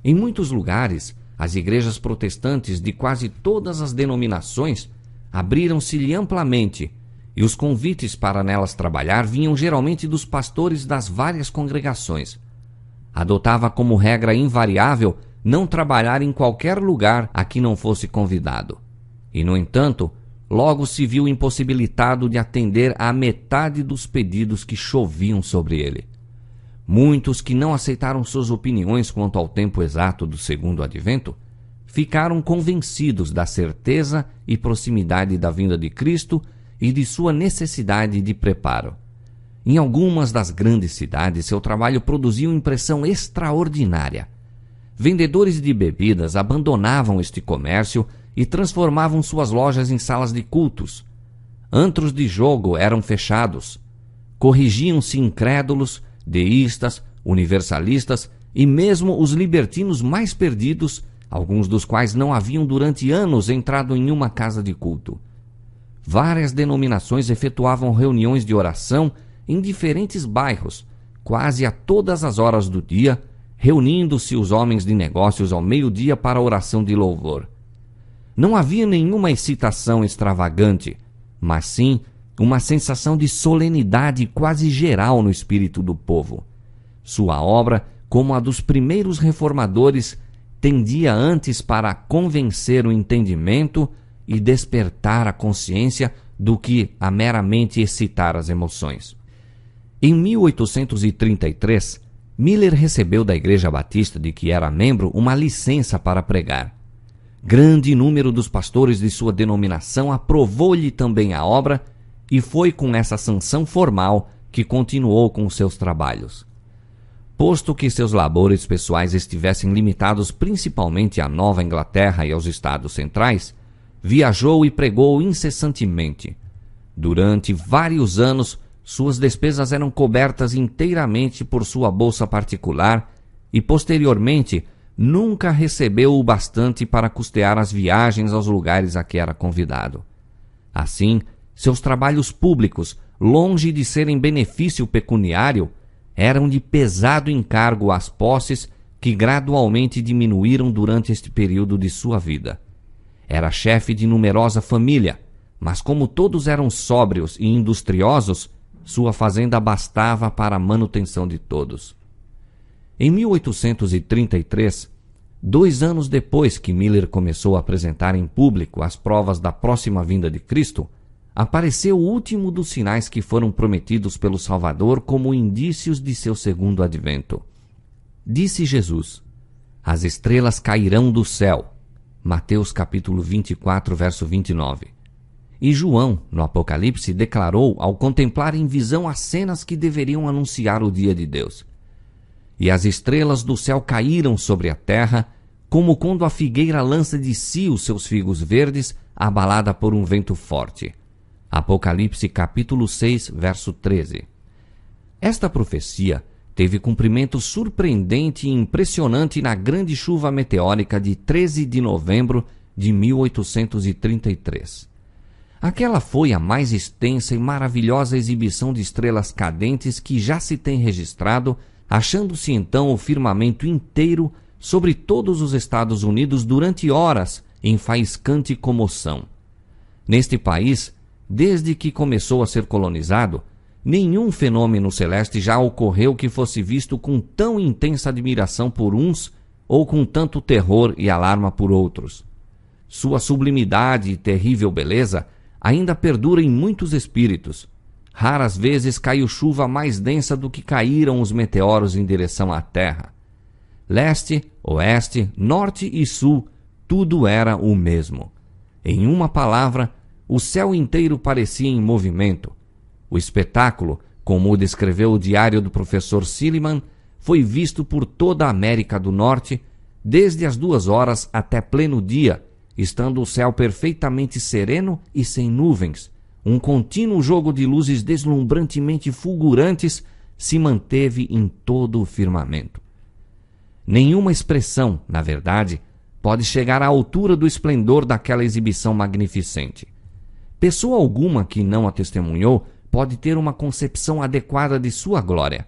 Em muitos lugares, as igrejas protestantes de quase todas as denominações abriram-se-lhe amplamente, e os convites para nelas trabalhar vinham geralmente dos pastores das várias congregações. Adotava como regra invariável não trabalhar em qualquer lugar a que não fosse convidado. E, no entanto, logo se viu impossibilitado de atender à metade dos pedidos que choviam sobre ele. Muitos que não aceitaram suas opiniões quanto ao tempo exato do segundo advento, ficaram convencidos da certeza e proximidade da vinda de Cristo e de sua necessidade de preparo. Em algumas das grandes cidades, seu trabalho produziu impressão extraordinária. Vendedores de bebidas abandonavam este comércio e transformavam suas lojas em salas de cultos. Antros de jogo eram fechados. Corrigiam-se incrédulos, deístas, universalistas e mesmo os libertinos mais perdidos, alguns dos quais não haviam durante anos entrado em uma casa de culto. Várias denominações efetuavam reuniões de oração em diferentes bairros, quase a todas as horas do dia, reunindo-se os homens de negócios ao meio-dia para a oração de louvor. Não havia nenhuma excitação extravagante, mas sim uma sensação de solenidade quase geral no espírito do povo. Sua obra, como a dos primeiros reformadores, tendia antes para convencer o entendimento e despertar a consciência do que a meramente excitar as emoções. Em 1833, Miller recebeu da Igreja Batista de que era membro uma licença para pregar. Grande número dos pastores de sua denominação aprovou-lhe também a obra e foi com essa sanção formal que continuou com seus trabalhos. Posto que seus labores pessoais estivessem limitados principalmente à Nova Inglaterra e aos Estados Centrais, viajou e pregou incessantemente. Durante vários anos, suas despesas eram cobertas inteiramente por sua bolsa particular e, posteriormente, nunca recebeu o bastante para custear as viagens aos lugares a que era convidado. Assim, seus trabalhos públicos, longe de serem benefício pecuniário, eram de pesado encargo às posses que gradualmente diminuíram durante este período de sua vida. Era chefe de numerosa família, mas como todos eram sóbrios e industriosos, sua fazenda bastava para a manutenção de todos. Em 1833, 2 anos depois que Miller começou a apresentar em público as provas da próxima vinda de Cristo, apareceu o último dos sinais que foram prometidos pelo Salvador como indícios de seu segundo advento. Disse Jesus: as estrelas cairão do céu. Mateus capítulo 24, verso 29. E João, no Apocalipse, declarou ao contemplar em visão as cenas que deveriam anunciar o dia de Deus. E as estrelas do céu caíram sobre a terra, como quando a figueira lança de si os seus figos verdes, abalada por um vento forte. Apocalipse capítulo 6, verso 13. Esta profecia teve cumprimento surpreendente e impressionante na grande chuva meteórica de 13 de novembro de 1833. Aquela foi a mais extensa e maravilhosa exibição de estrelas cadentes que já se tem registrado, achando-se então o firmamento inteiro sobre todos os Estados Unidos durante horas em faiscante comoção. Neste país, desde que começou a ser colonizado, nenhum fenômeno celeste já ocorreu que fosse visto com tão intensa admiração por uns ou com tanto terror e alarma por outros. Sua sublimidade e terrível beleza ainda perdura em muitos espíritos. Raras vezes caiu chuva mais densa do que caíram os meteoros em direção à Terra. Leste, oeste, norte e sul, tudo era o mesmo. Em uma palavra, o céu inteiro parecia em movimento. O espetáculo, como o descreveu o diário do professor Silliman, foi visto por toda a América do Norte, desde as 2 horas até pleno dia, estando o céu perfeitamente sereno e sem nuvens. Um contínuo jogo de luzes deslumbrantemente fulgurantes se manteve em todo o firmamento. Nenhuma expressão, na verdade, pode chegar à altura do esplendor daquela exibição magnificente. Pessoa alguma que não a testemunhou pode ter uma concepção adequada de sua glória.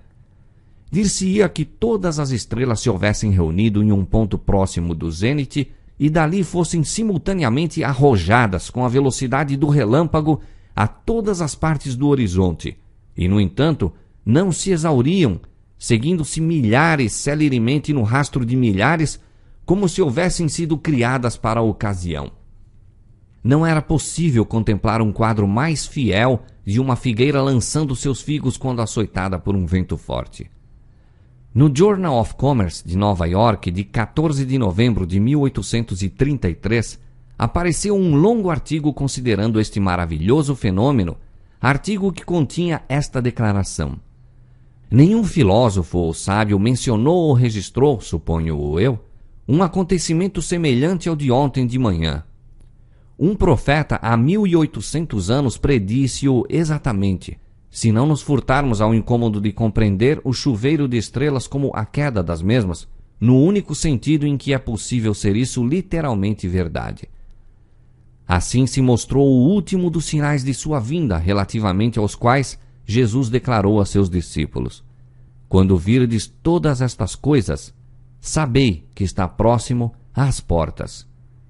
Dir-se-ia que todas as estrelas se houvessem reunido em um ponto próximo do zênite e dali fossem simultaneamente arrojadas com a velocidade do relâmpago a todas as partes do horizonte, e, no entanto, não se exauriam, seguindo-se milhares celeremente no rastro de milhares, como se houvessem sido criadas para a ocasião. Não era possível contemplar um quadro mais fiel de uma figueira lançando seus figos quando açoitada por um vento forte. No Journal of Commerce de Nova York, de 14 de novembro de 1833, apareceu um longo artigo considerando este maravilhoso fenômeno, artigo que continha esta declaração: nenhum filósofo ou sábio mencionou ou registrou, suponho eu, um acontecimento semelhante ao de ontem de manhã. Um profeta há 1800 anos predisse-o exatamente, se não nos furtarmos ao incômodo de compreender o chuveiro de estrelas como a queda das mesmas, no único sentido em que é possível ser isso literalmente verdade. Assim se mostrou o último dos sinais de sua vinda, relativamente aos quais Jesus declarou a seus discípulos: quando virdes todas estas coisas, sabei que está próximo às portas.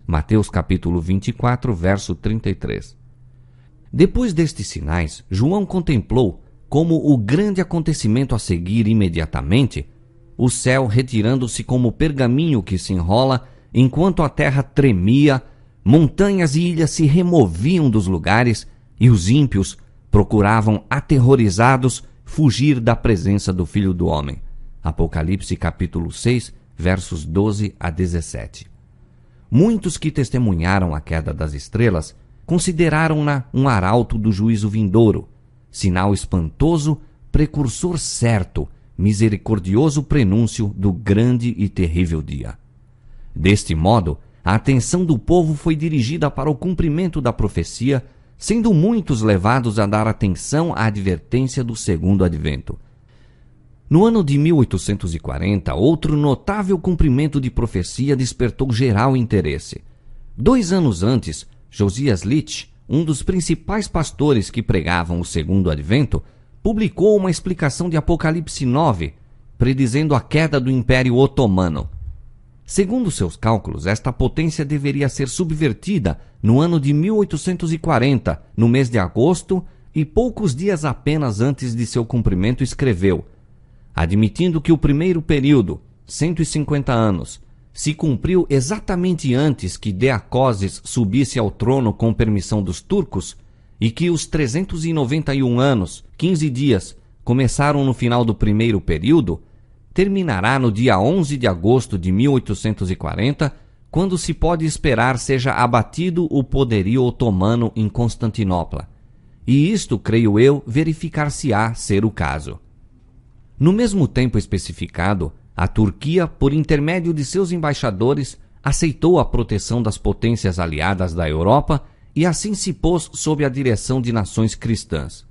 Mateus capítulo 24, verso 33. Depois destes sinais, João contemplou, como o grande acontecimento a seguir imediatamente, o céu retirando-se como pergaminho que se enrola, enquanto a terra tremia, montanhas e ilhas se removiam dos lugares, e os ímpios procuravam, aterrorizados, fugir da presença do Filho do Homem. Apocalipse capítulo 6, versos 12 a 17. Muitos que testemunharam a queda das estrelas consideraram-na um arauto do juízo vindouro, sinal espantoso, precursor certo, misericordioso prenúncio do grande e terrível dia. Deste modo, a atenção do povo foi dirigida para o cumprimento da profecia, sendo muitos levados a dar atenção à advertência do segundo advento. No ano de 1840, outro notável cumprimento de profecia despertou geral interesse. 2 anos antes, Josias Litch, um dos principais pastores que pregavam o segundo advento, publicou uma explicação de Apocalipse 9, predizendo a queda do Império Otomano. Segundo seus cálculos, esta potência deveria ser subvertida no ano de 1840, no mês de agosto, e poucos dias apenas antes de seu cumprimento escreveu: admitindo que o primeiro período, 150 anos, se cumpriu exatamente antes que Deacoses subisse ao trono com permissão dos turcos, e que os 391 anos, 15 dias, começaram no final do primeiro período, terminará no dia 11 de agosto de 1840, quando se pode esperar seja abatido o poderio otomano em Constantinopla. E isto, creio eu, verificar-se-á ser o caso. No mesmo tempo especificado, a Turquia, por intermédio de seus embaixadores, aceitou a proteção das potências aliadas da Europa e assim se pôs sob a direção de nações cristãs.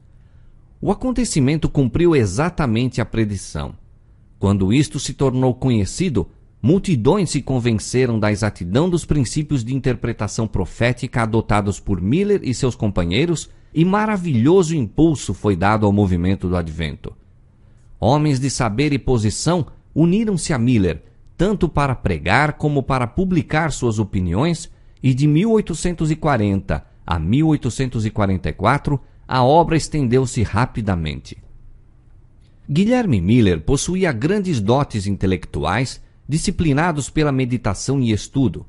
O acontecimento cumpriu exatamente a predição. Quando isto se tornou conhecido, multidões se convenceram da exatidão dos princípios de interpretação profética adotados por Miller e seus companheiros, e maravilhoso impulso foi dado ao movimento do Advento. Homens de saber e posição uniram-se a Miller, tanto para pregar como para publicar suas opiniões, e de 1840 a 1844 a obra estendeu-se rapidamente. Guilherme Miller possuía grandes dotes intelectuais, disciplinados pela meditação e estudo,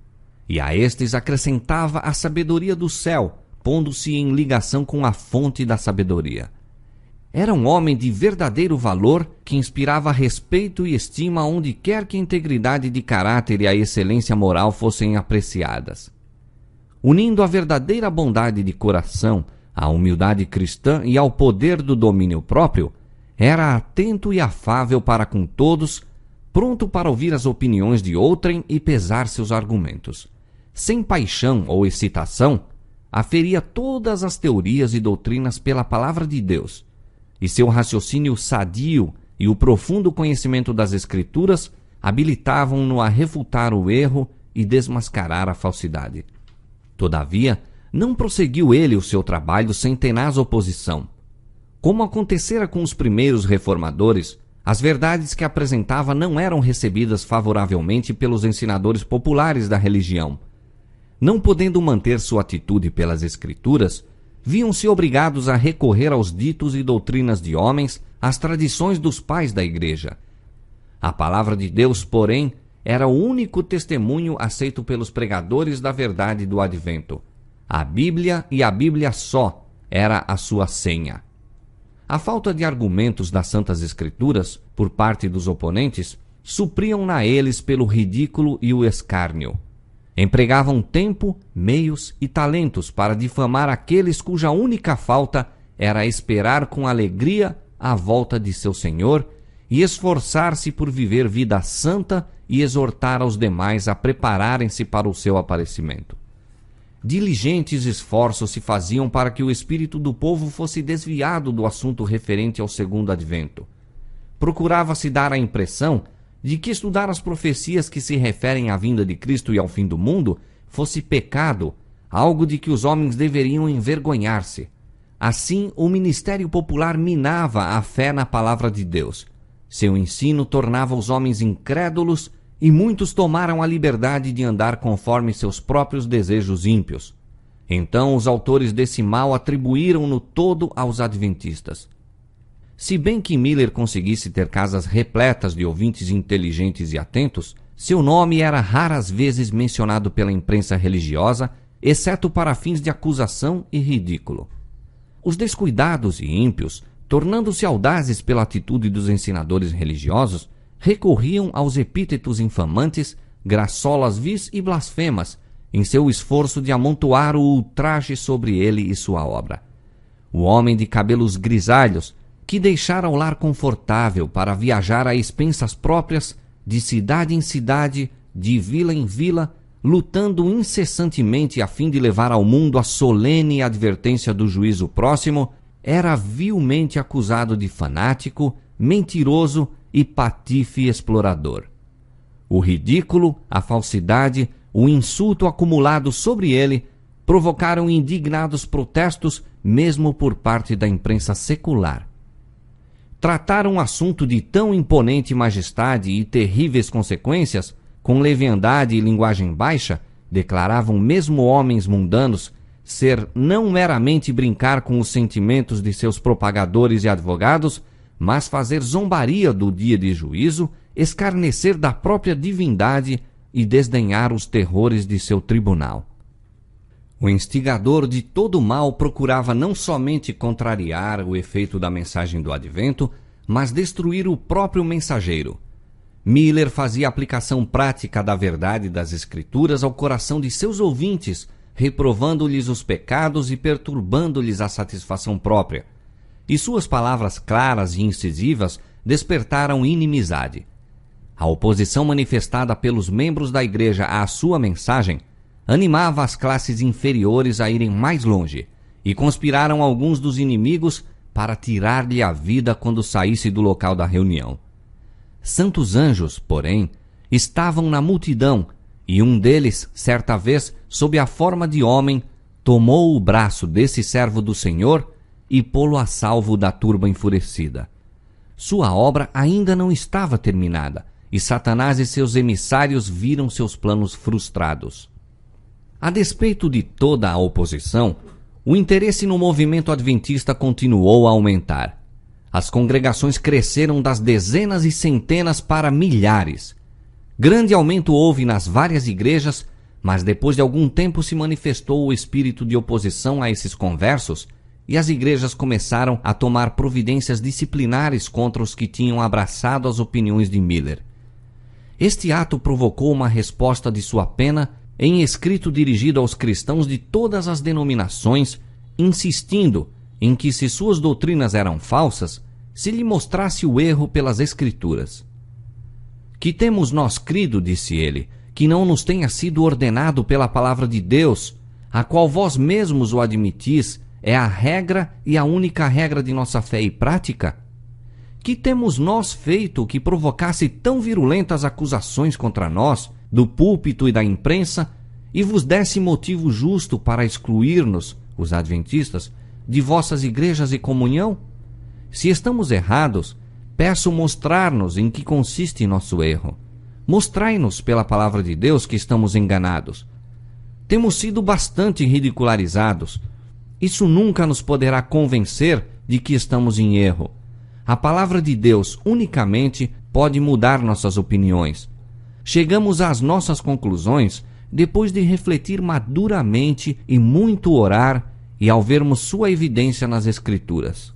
e a estes acrescentava a sabedoria do céu, pondo-se em ligação com a fonte da sabedoria. Era um homem de verdadeiro valor que inspirava respeito e estima onde quer que a integridade de caráter e a excelência moral fossem apreciadas. Unindo a verdadeira bondade de coração à humildade cristã e ao poder do domínio próprio, era atento e afável para com todos, pronto para ouvir as opiniões de outrem e pesar seus argumentos. Sem paixão ou excitação, aferia todas as teorias e doutrinas pela palavra de Deus, e seu raciocínio sadio e o profundo conhecimento das Escrituras habilitavam-no a refutar o erro e desmascarar a falsidade. Todavia, não prosseguiu ele o seu trabalho sem tenaz oposição. Como acontecera com os primeiros reformadores, as verdades que apresentava não eram recebidas favoravelmente pelos ensinadores populares da religião. Não podendo manter sua atitude pelas Escrituras, viam-se obrigados a recorrer aos ditos e doutrinas de homens, às tradições dos pais da Igreja. A palavra de Deus, porém, era o único testemunho aceito pelos pregadores da verdade do Advento. A Bíblia e a Bíblia só era a sua senha. A falta de argumentos das Santas Escrituras, por parte dos oponentes, supriam-na eles pelo ridículo e o escárnio. Empregavam tempo, meios e talentos para difamar aqueles cuja única falta era esperar com alegria a volta de seu Senhor e esforçar-se por viver vida santa e exortar aos demais a prepararem-se para o seu aparecimento. diligentes esforços se faziam para que o espírito do povo fosse desviado do assunto referente ao segundo advento. Procurava-se dar a impressão de que estudar as profecias que se referem à vinda de Cristo e ao fim do mundo fosse pecado, algo de que os homens deveriam envergonhar-se. Assim, o ministério popular minava a fé na palavra de Deus. Seu ensino tornava os homens incrédulos e muitos tomaram a liberdade de andar conforme seus próprios desejos ímpios. Então os autores desse mal atribuíram-no todo aos adventistas. Se bem que Miller conseguisse ter casas repletas de ouvintes inteligentes e atentos, seu nome era raras vezes mencionado pela imprensa religiosa, exceto para fins de acusação e ridículo. Os descuidados e ímpios, tornando-se audazes pela atitude dos ensinadores religiosos, recorriam aos epítetos infamantes, graçolas vis e blasfemas, em seu esforço de amontoar o ultraje sobre ele e sua obra. O homem de cabelos grisalhos, que deixara o lar confortável para viajar a expensas próprias, de cidade em cidade, de vila em vila, lutando incessantemente a fim de levar ao mundo a solene advertência do juízo próximo, era vilmente acusado de fanático, mentiroso e patife explorador. O ridículo, a falsidade, o insulto acumulado sobre ele provocaram indignados protestos mesmo por parte da imprensa secular. Tratar um assunto de tão imponente majestade e terríveis consequências, com leviandade e linguagem baixa, declaravam mesmo homens mundanos ser não meramente brincar com os sentimentos de seus propagadores e advogados, mas fazer zombaria do dia de juízo, escarnecer da própria divindade e desdenhar os terrores de seu tribunal. O instigador de todo o mal procurava não somente contrariar o efeito da mensagem do advento, mas destruir o próprio mensageiro. Miller fazia aplicação prática da verdade das Escrituras ao coração de seus ouvintes, reprovando-lhes os pecados e perturbando-lhes a satisfação própria. E suas palavras claras e incisivas despertaram inimizade. A oposição manifestada pelos membros da igreja à sua mensagem animava as classes inferiores a irem mais longe, e conspiraram alguns dos inimigos para tirar-lhe a vida quando saísse do local da reunião. Santos anjos, porém, estavam na multidão, e um deles, certa vez, sob a forma de homem, tomou o braço desse servo do Senhor e pô-lo a salvo da turba enfurecida. Sua obra ainda não estava terminada, e Satanás e seus emissários viram seus planos frustrados. A despeito de toda a oposição, o interesse no movimento adventista continuou a aumentar. As congregações cresceram das dezenas e centenas para milhares. Grande aumento houve nas várias igrejas, mas depois de algum tempo se manifestou o espírito de oposição a esses conversos, e as igrejas começaram a tomar providências disciplinares contra os que tinham abraçado as opiniões de Miller. Este ato provocou uma resposta de sua pena em escrito dirigido aos cristãos de todas as denominações, insistindo em que, se suas doutrinas eram falsas, se lhe mostrasse o erro pelas Escrituras. Que temos nós crido, disse ele, que não nos tenha sido ordenado pela palavra de Deus, a qual vós mesmos o admitis, é a regra e a única regra de nossa fé e prática? Que temos nós feito que provocasse tão virulentas acusações contra nós, do púlpito e da imprensa, e vos desse motivo justo para excluir-nos, os adventistas, de vossas igrejas e comunhão? Se estamos errados, peço mostrar-nos em que consiste nosso erro. Mostrai-nos pela palavra de Deus que estamos enganados. Temos sido bastante ridicularizados. Isso nunca nos poderá convencer de que estamos em erro. A palavra de Deus unicamente pode mudar nossas opiniões. Chegamos às nossas conclusões depois de refletir maduramente e muito orar e ao vermos sua evidência nas Escrituras.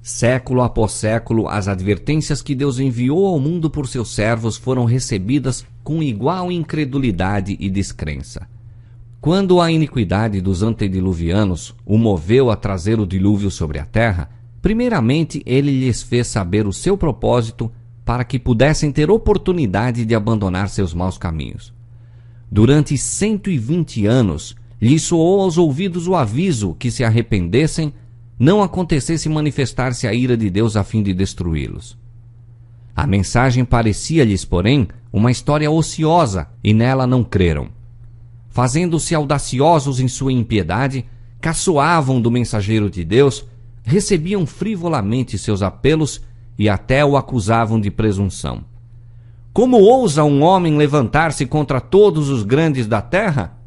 Século após século, as advertências que Deus enviou ao mundo por seus servos foram recebidas com igual incredulidade e descrença. Quando a iniquidade dos antediluvianos o moveu a trazer o dilúvio sobre a terra, primeiramente ele lhes fez saber o seu propósito para que pudessem ter oportunidade de abandonar seus maus caminhos. Durante 120 anos, lhes soou aos ouvidos o aviso que, se arrependessem, não acontecesse manifestar-se a ira de Deus a fim de destruí-los. A mensagem parecia-lhes, porém, uma história ociosa, e nela não creram. Fazendo-se audaciosos em sua impiedade, caçoavam do mensageiro de Deus, recebiam frivolamente seus apelos e até o acusavam de presunção. Como ousa um homem levantar-se contra todos os grandes da terra?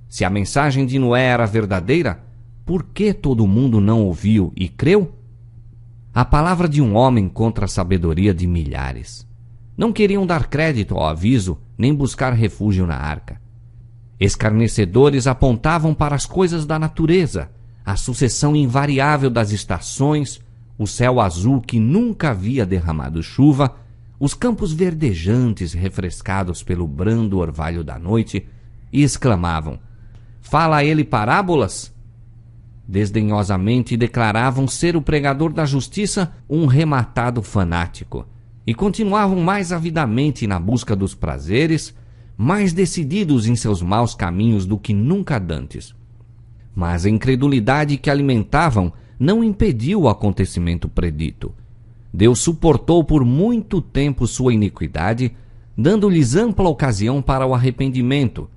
Se a mensagem de Noé era verdadeira, por que todo mundo não ouviu e creu? A palavra de um homem contra a sabedoria de milhares. Não queriam dar crédito ao aviso, nem buscar refúgio na arca. Escarnecedores apontavam para as coisas da natureza, a sucessão invariável das estações, o céu azul que nunca havia derramado chuva, os campos verdejantes refrescados pelo brando orvalho da noite, e exclamavam: "Fala a ele parábolas?" Desdenhosamente declaravam ser o pregador da justiça um rematado fanático, e continuavam mais avidamente na busca dos prazeres, mais decididos em seus maus caminhos do que nunca dantes. Mas a incredulidade que alimentavam não impediu o acontecimento predito. Deus suportou por muito tempo sua iniquidade, dando-lhes ampla ocasião para o arrependimento.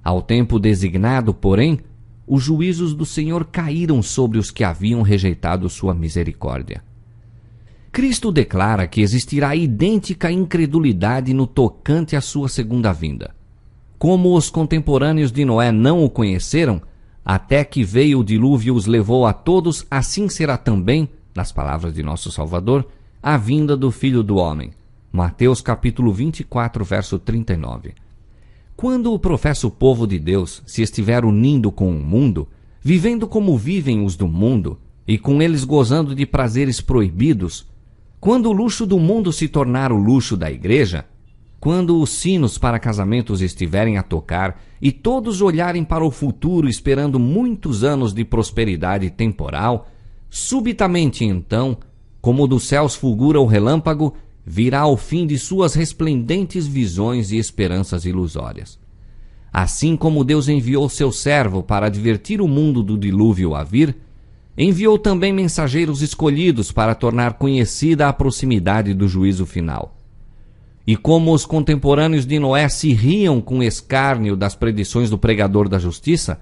Ao tempo designado, porém, os juízos do Senhor caíram sobre os que haviam rejeitado sua misericórdia. Cristo declara que existirá idêntica incredulidade no tocante à sua segunda vinda. Como os contemporâneos de Noé não o conheceram, até que veio o dilúvio e os levou a todos, assim será também, nas palavras de nosso Salvador, a vinda do Filho do Homem. Mateus capítulo 24, verso 39. Quando o professo povo de Deus se estiver unindo com o mundo, vivendo como vivem os do mundo, e com eles gozando de prazeres proibidos, quando o luxo do mundo se tornar o luxo da igreja, quando os sinos para casamentos estiverem a tocar e todos olharem para o futuro esperando muitos anos de prosperidade temporal, subitamente então, como dos céus fulgura o relâmpago, virá o fim de suas resplendentes visões e esperanças ilusórias. Assim como Deus enviou seu servo para advertir o mundo do dilúvio a vir, enviou também mensageiros escolhidos para tornar conhecida a proximidade do juízo final. E como os contemporâneos de Noé se riam com escárnio das predições do pregador da justiça,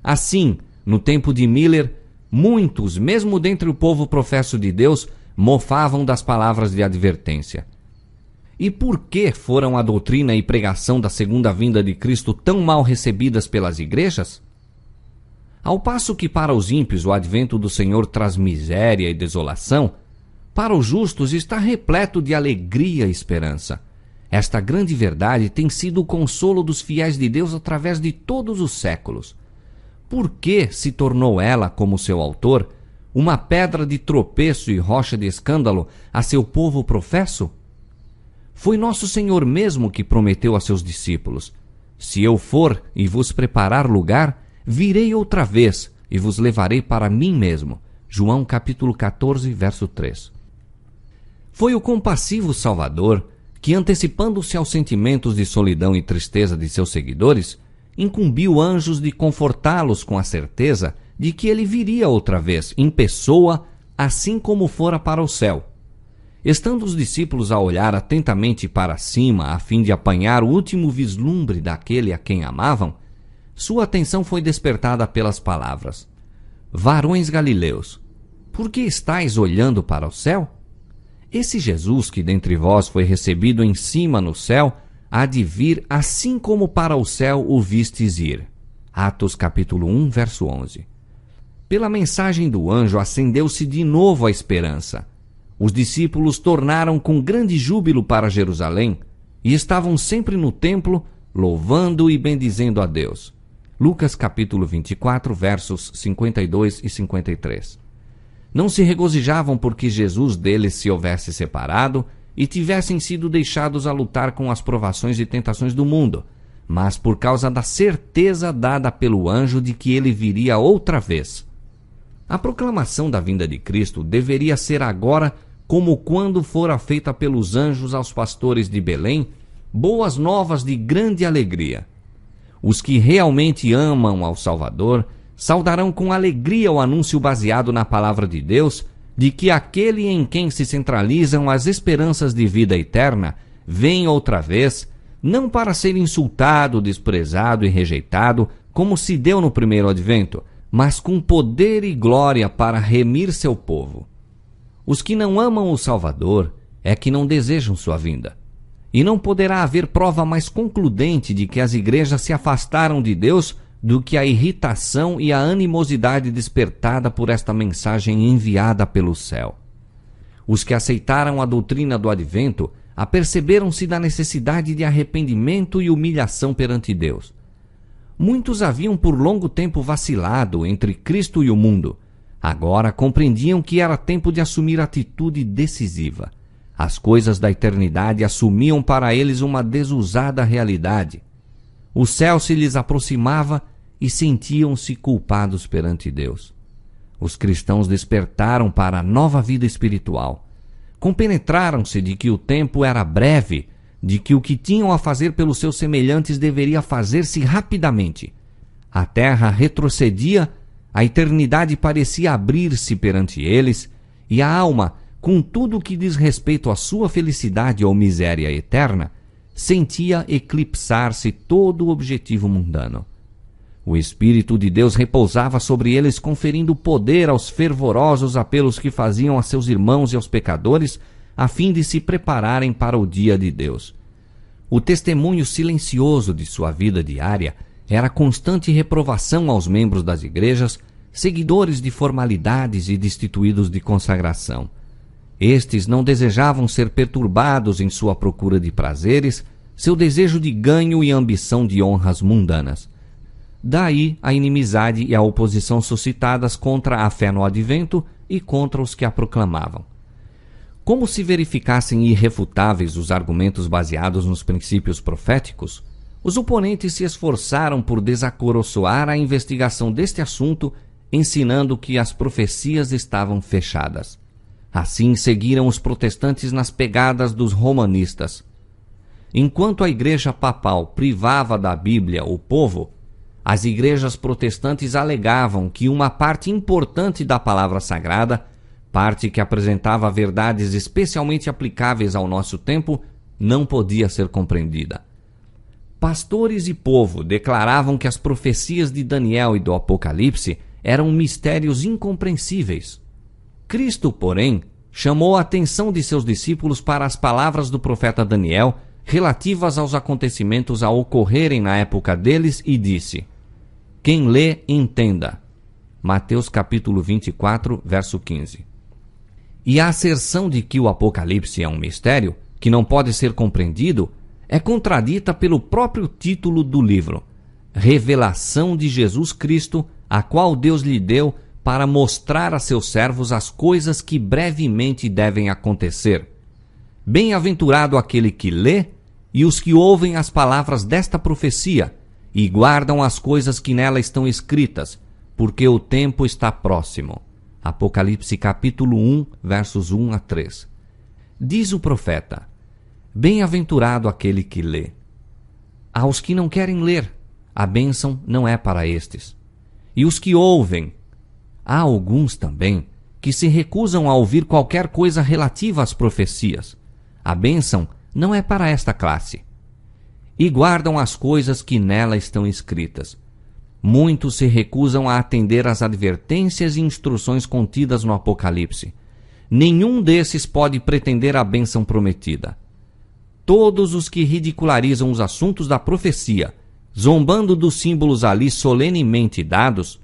assim, no tempo de Miller, muitos, mesmo dentre o povo professo de Deus, mofavam das palavras de advertência. E por que foram a doutrina e pregação da segunda vinda de Cristo tão mal recebidas pelas igrejas? Ao passo que para os ímpios o advento do Senhor traz miséria e desolação, para os justos está repleto de alegria e esperança. Esta grande verdade tem sido o consolo dos fiéis de Deus através de todos os séculos. Por que se tornou ela, como seu autor, uma pedra de tropeço e rocha de escândalo a seu povo professo? Foi nosso Senhor mesmo que prometeu a seus discípulos: "Se eu for e vos preparar lugar, virei outra vez e vos levarei para mim mesmo." João capítulo 14, verso 3. Foi o compassivo Salvador que, antecipando-se aos sentimentos de solidão e tristeza de seus seguidores, incumbiu anjos de confortá-los com a certeza de que ele viria outra vez, em pessoa, assim como fora para o céu. Estando os discípulos a olhar atentamente para cima, a fim de apanhar o último vislumbre daquele a quem amavam, sua atenção foi despertada pelas palavras: "Varões galileus, por que estáis olhando para o céu? Esse Jesus que dentre vós foi recebido em cima no céu, há de vir assim como para o céu o vistes ir." Atos capítulo 1, verso 11. Pela mensagem do anjo acendeu-se de novo a esperança. Os discípulos tornaram com grande júbilo para Jerusalém e estavam sempre no templo, louvando e bendizendo a Deus. Lucas capítulo 24, versos 52 e 53. Não se regozijavam porque Jesus deles se houvesse separado e tivessem sido deixados a lutar com as provações e tentações do mundo, mas por causa da certeza dada pelo anjo de que ele viria outra vez. A proclamação da vinda de Cristo deveria ser agora como quando fora feita pelos anjos aos pastores de Belém, boas novas de grande alegria. Os que realmente amam ao Salvador saudarão com alegria o anúncio baseado na palavra de Deus de que aquele em quem se centralizam as esperanças de vida eterna vem outra vez, não para ser insultado, desprezado e rejeitado, como se deu no primeiro advento, mas com poder e glória para remir seu povo. Os que não amam o Salvador é que não desejam sua vinda. E não poderá haver prova mais concludente de que as igrejas se afastaram de Deus do que a irritação e a animosidade despertada por esta mensagem enviada pelo céu. Os que aceitaram a doutrina do advento aperceberam-se da necessidade de arrependimento e humilhação perante Deus. Muitos haviam por longo tempo vacilado entre Cristo e o mundo. Agora compreendiam que era tempo de assumir atitude decisiva. As coisas da eternidade assumiam para eles uma desusada realidade. O céu se lhes aproximava e sentiam-se culpados perante Deus. Os cristãos despertaram para a nova vida espiritual. Compenetraram-se de que o tempo era breve, de que o que tinham a fazer pelos seus semelhantes deveria fazer-se rapidamente. A terra retrocedia, a eternidade parecia abrir-se perante eles, e a alma, com tudo o que diz respeito à sua felicidade ou miséria eterna, sentia eclipsar-se todo o objetivo mundano. O Espírito de Deus repousava sobre eles, conferindo poder aos fervorosos apelos que faziam a seus irmãos e aos pecadores, a fim de se prepararem para o dia de Deus. O testemunho silencioso de sua vida diária era constante reprovação aos membros das igrejas, seguidores de formalidades e destituídos de consagração. Estes não desejavam ser perturbados em sua procura de prazeres, seu desejo de ganho e ambição de honras mundanas. Daí a inimizade e a oposição suscitadas contra a fé no advento e contra os que a proclamavam. Como se verificassem irrefutáveis os argumentos baseados nos princípios proféticos, os oponentes se esforçaram por desacoroçoar a investigação deste assunto, ensinando que as profecias estavam fechadas. Assim seguiram os protestantes nas pegadas dos romanistas. Enquanto a igreja papal privava da Bíblia o povo, as igrejas protestantes alegavam que uma parte importante da palavra sagrada, parte que apresentava verdades especialmente aplicáveis ao nosso tempo, não podia ser compreendida. Pastores e povo declaravam que as profecias de Daniel e do Apocalipse eram mistérios incompreensíveis. Cristo, porém, chamou a atenção de seus discípulos para as palavras do profeta Daniel relativas aos acontecimentos a ocorrerem na época deles e disse: quem lê, entenda. Mateus capítulo 24, verso 15. E a asserção de que o Apocalipse é um mistério, que não pode ser compreendido, é contradita pelo próprio título do livro, Revelação de Jesus Cristo, a qual Deus lhe deu para mostrar a seus servos as coisas que brevemente devem acontecer. Bem-aventurado aquele que lê e os que ouvem as palavras desta profecia e guardam as coisas que nela estão escritas, porque o tempo está próximo. Apocalipse capítulo 1, versos 1 a 3. Diz o profeta: bem-aventurado aquele que lê. Aos que não querem ler, a bênção não é para estes. E os que ouvem, há alguns também que se recusam a ouvir qualquer coisa relativa às profecias. A bênção não é para esta classe. E guardam as coisas que nela estão escritas. Muitos se recusam a atender às advertências e instruções contidas no Apocalipse. Nenhum desses pode pretender a bênção prometida. Todos os que ridicularizam os assuntos da profecia, zombando dos símbolos ali solenemente dados,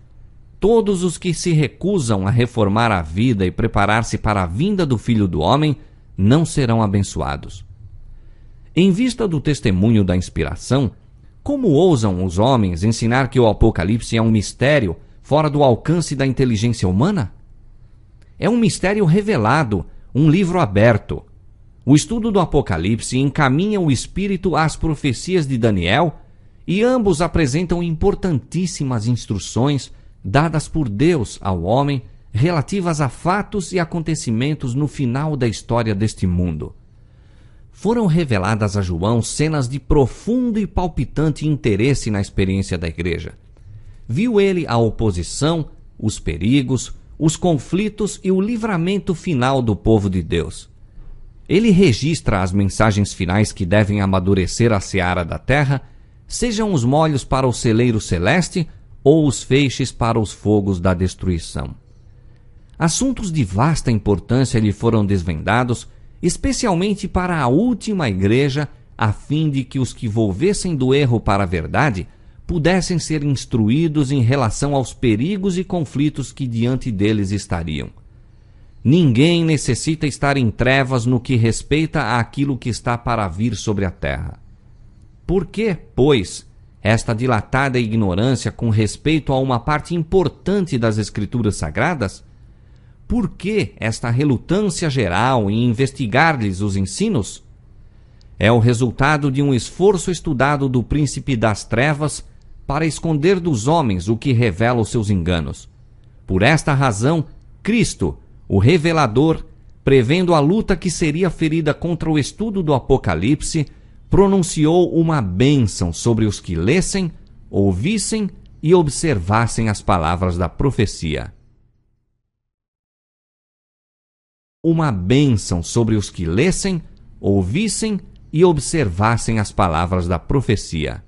todos os que se recusam a reformar a vida e preparar-se para a vinda do Filho do Homem, não serão abençoados. Em vista do testemunho da inspiração, como ousam os homens ensinar que o Apocalipse é um mistério fora do alcance da inteligência humana? É um mistério revelado, um livro aberto. O estudo do Apocalipse encaminha o espírito às profecias de Daniel e ambos apresentam importantíssimas instruções dadas por Deus ao homem relativas a fatos e acontecimentos no final da história deste mundo. foram reveladas a João cenas de profundo e palpitante interesse na experiência da igreja. Viu ele a oposição, os perigos, os conflitos e o livramento final do povo de Deus. Ele registra as mensagens finais que devem amadurecer a seara da terra, sejam os molhos para o celeiro celeste ou os feixes para os fogos da destruição. Assuntos de vasta importância lhe foram desvendados, especialmente para a última igreja, a fim de que os que volvessem do erro para a verdade pudessem ser instruídos em relação aos perigos e conflitos que diante deles estariam. Ninguém necessita estar em trevas no que respeita àquilo que está para vir sobre a terra. Por que, pois, esta dilatada ignorância com respeito a uma parte importante das Escrituras Sagradas? Por que esta relutância geral em investigar-lhes os ensinos? É o resultado de um esforço estudado do príncipe das trevas para esconder dos homens o que revela os seus enganos. Por esta razão, Cristo, o revelador, prevendo a luta que seria ferida contra o estudo do Apocalipse, pronunciou uma bênção sobre os que lessem, ouvissem e observassem as palavras da profecia. Uma bênção sobre os que lessem, ouvissem e observassem as palavras da profecia.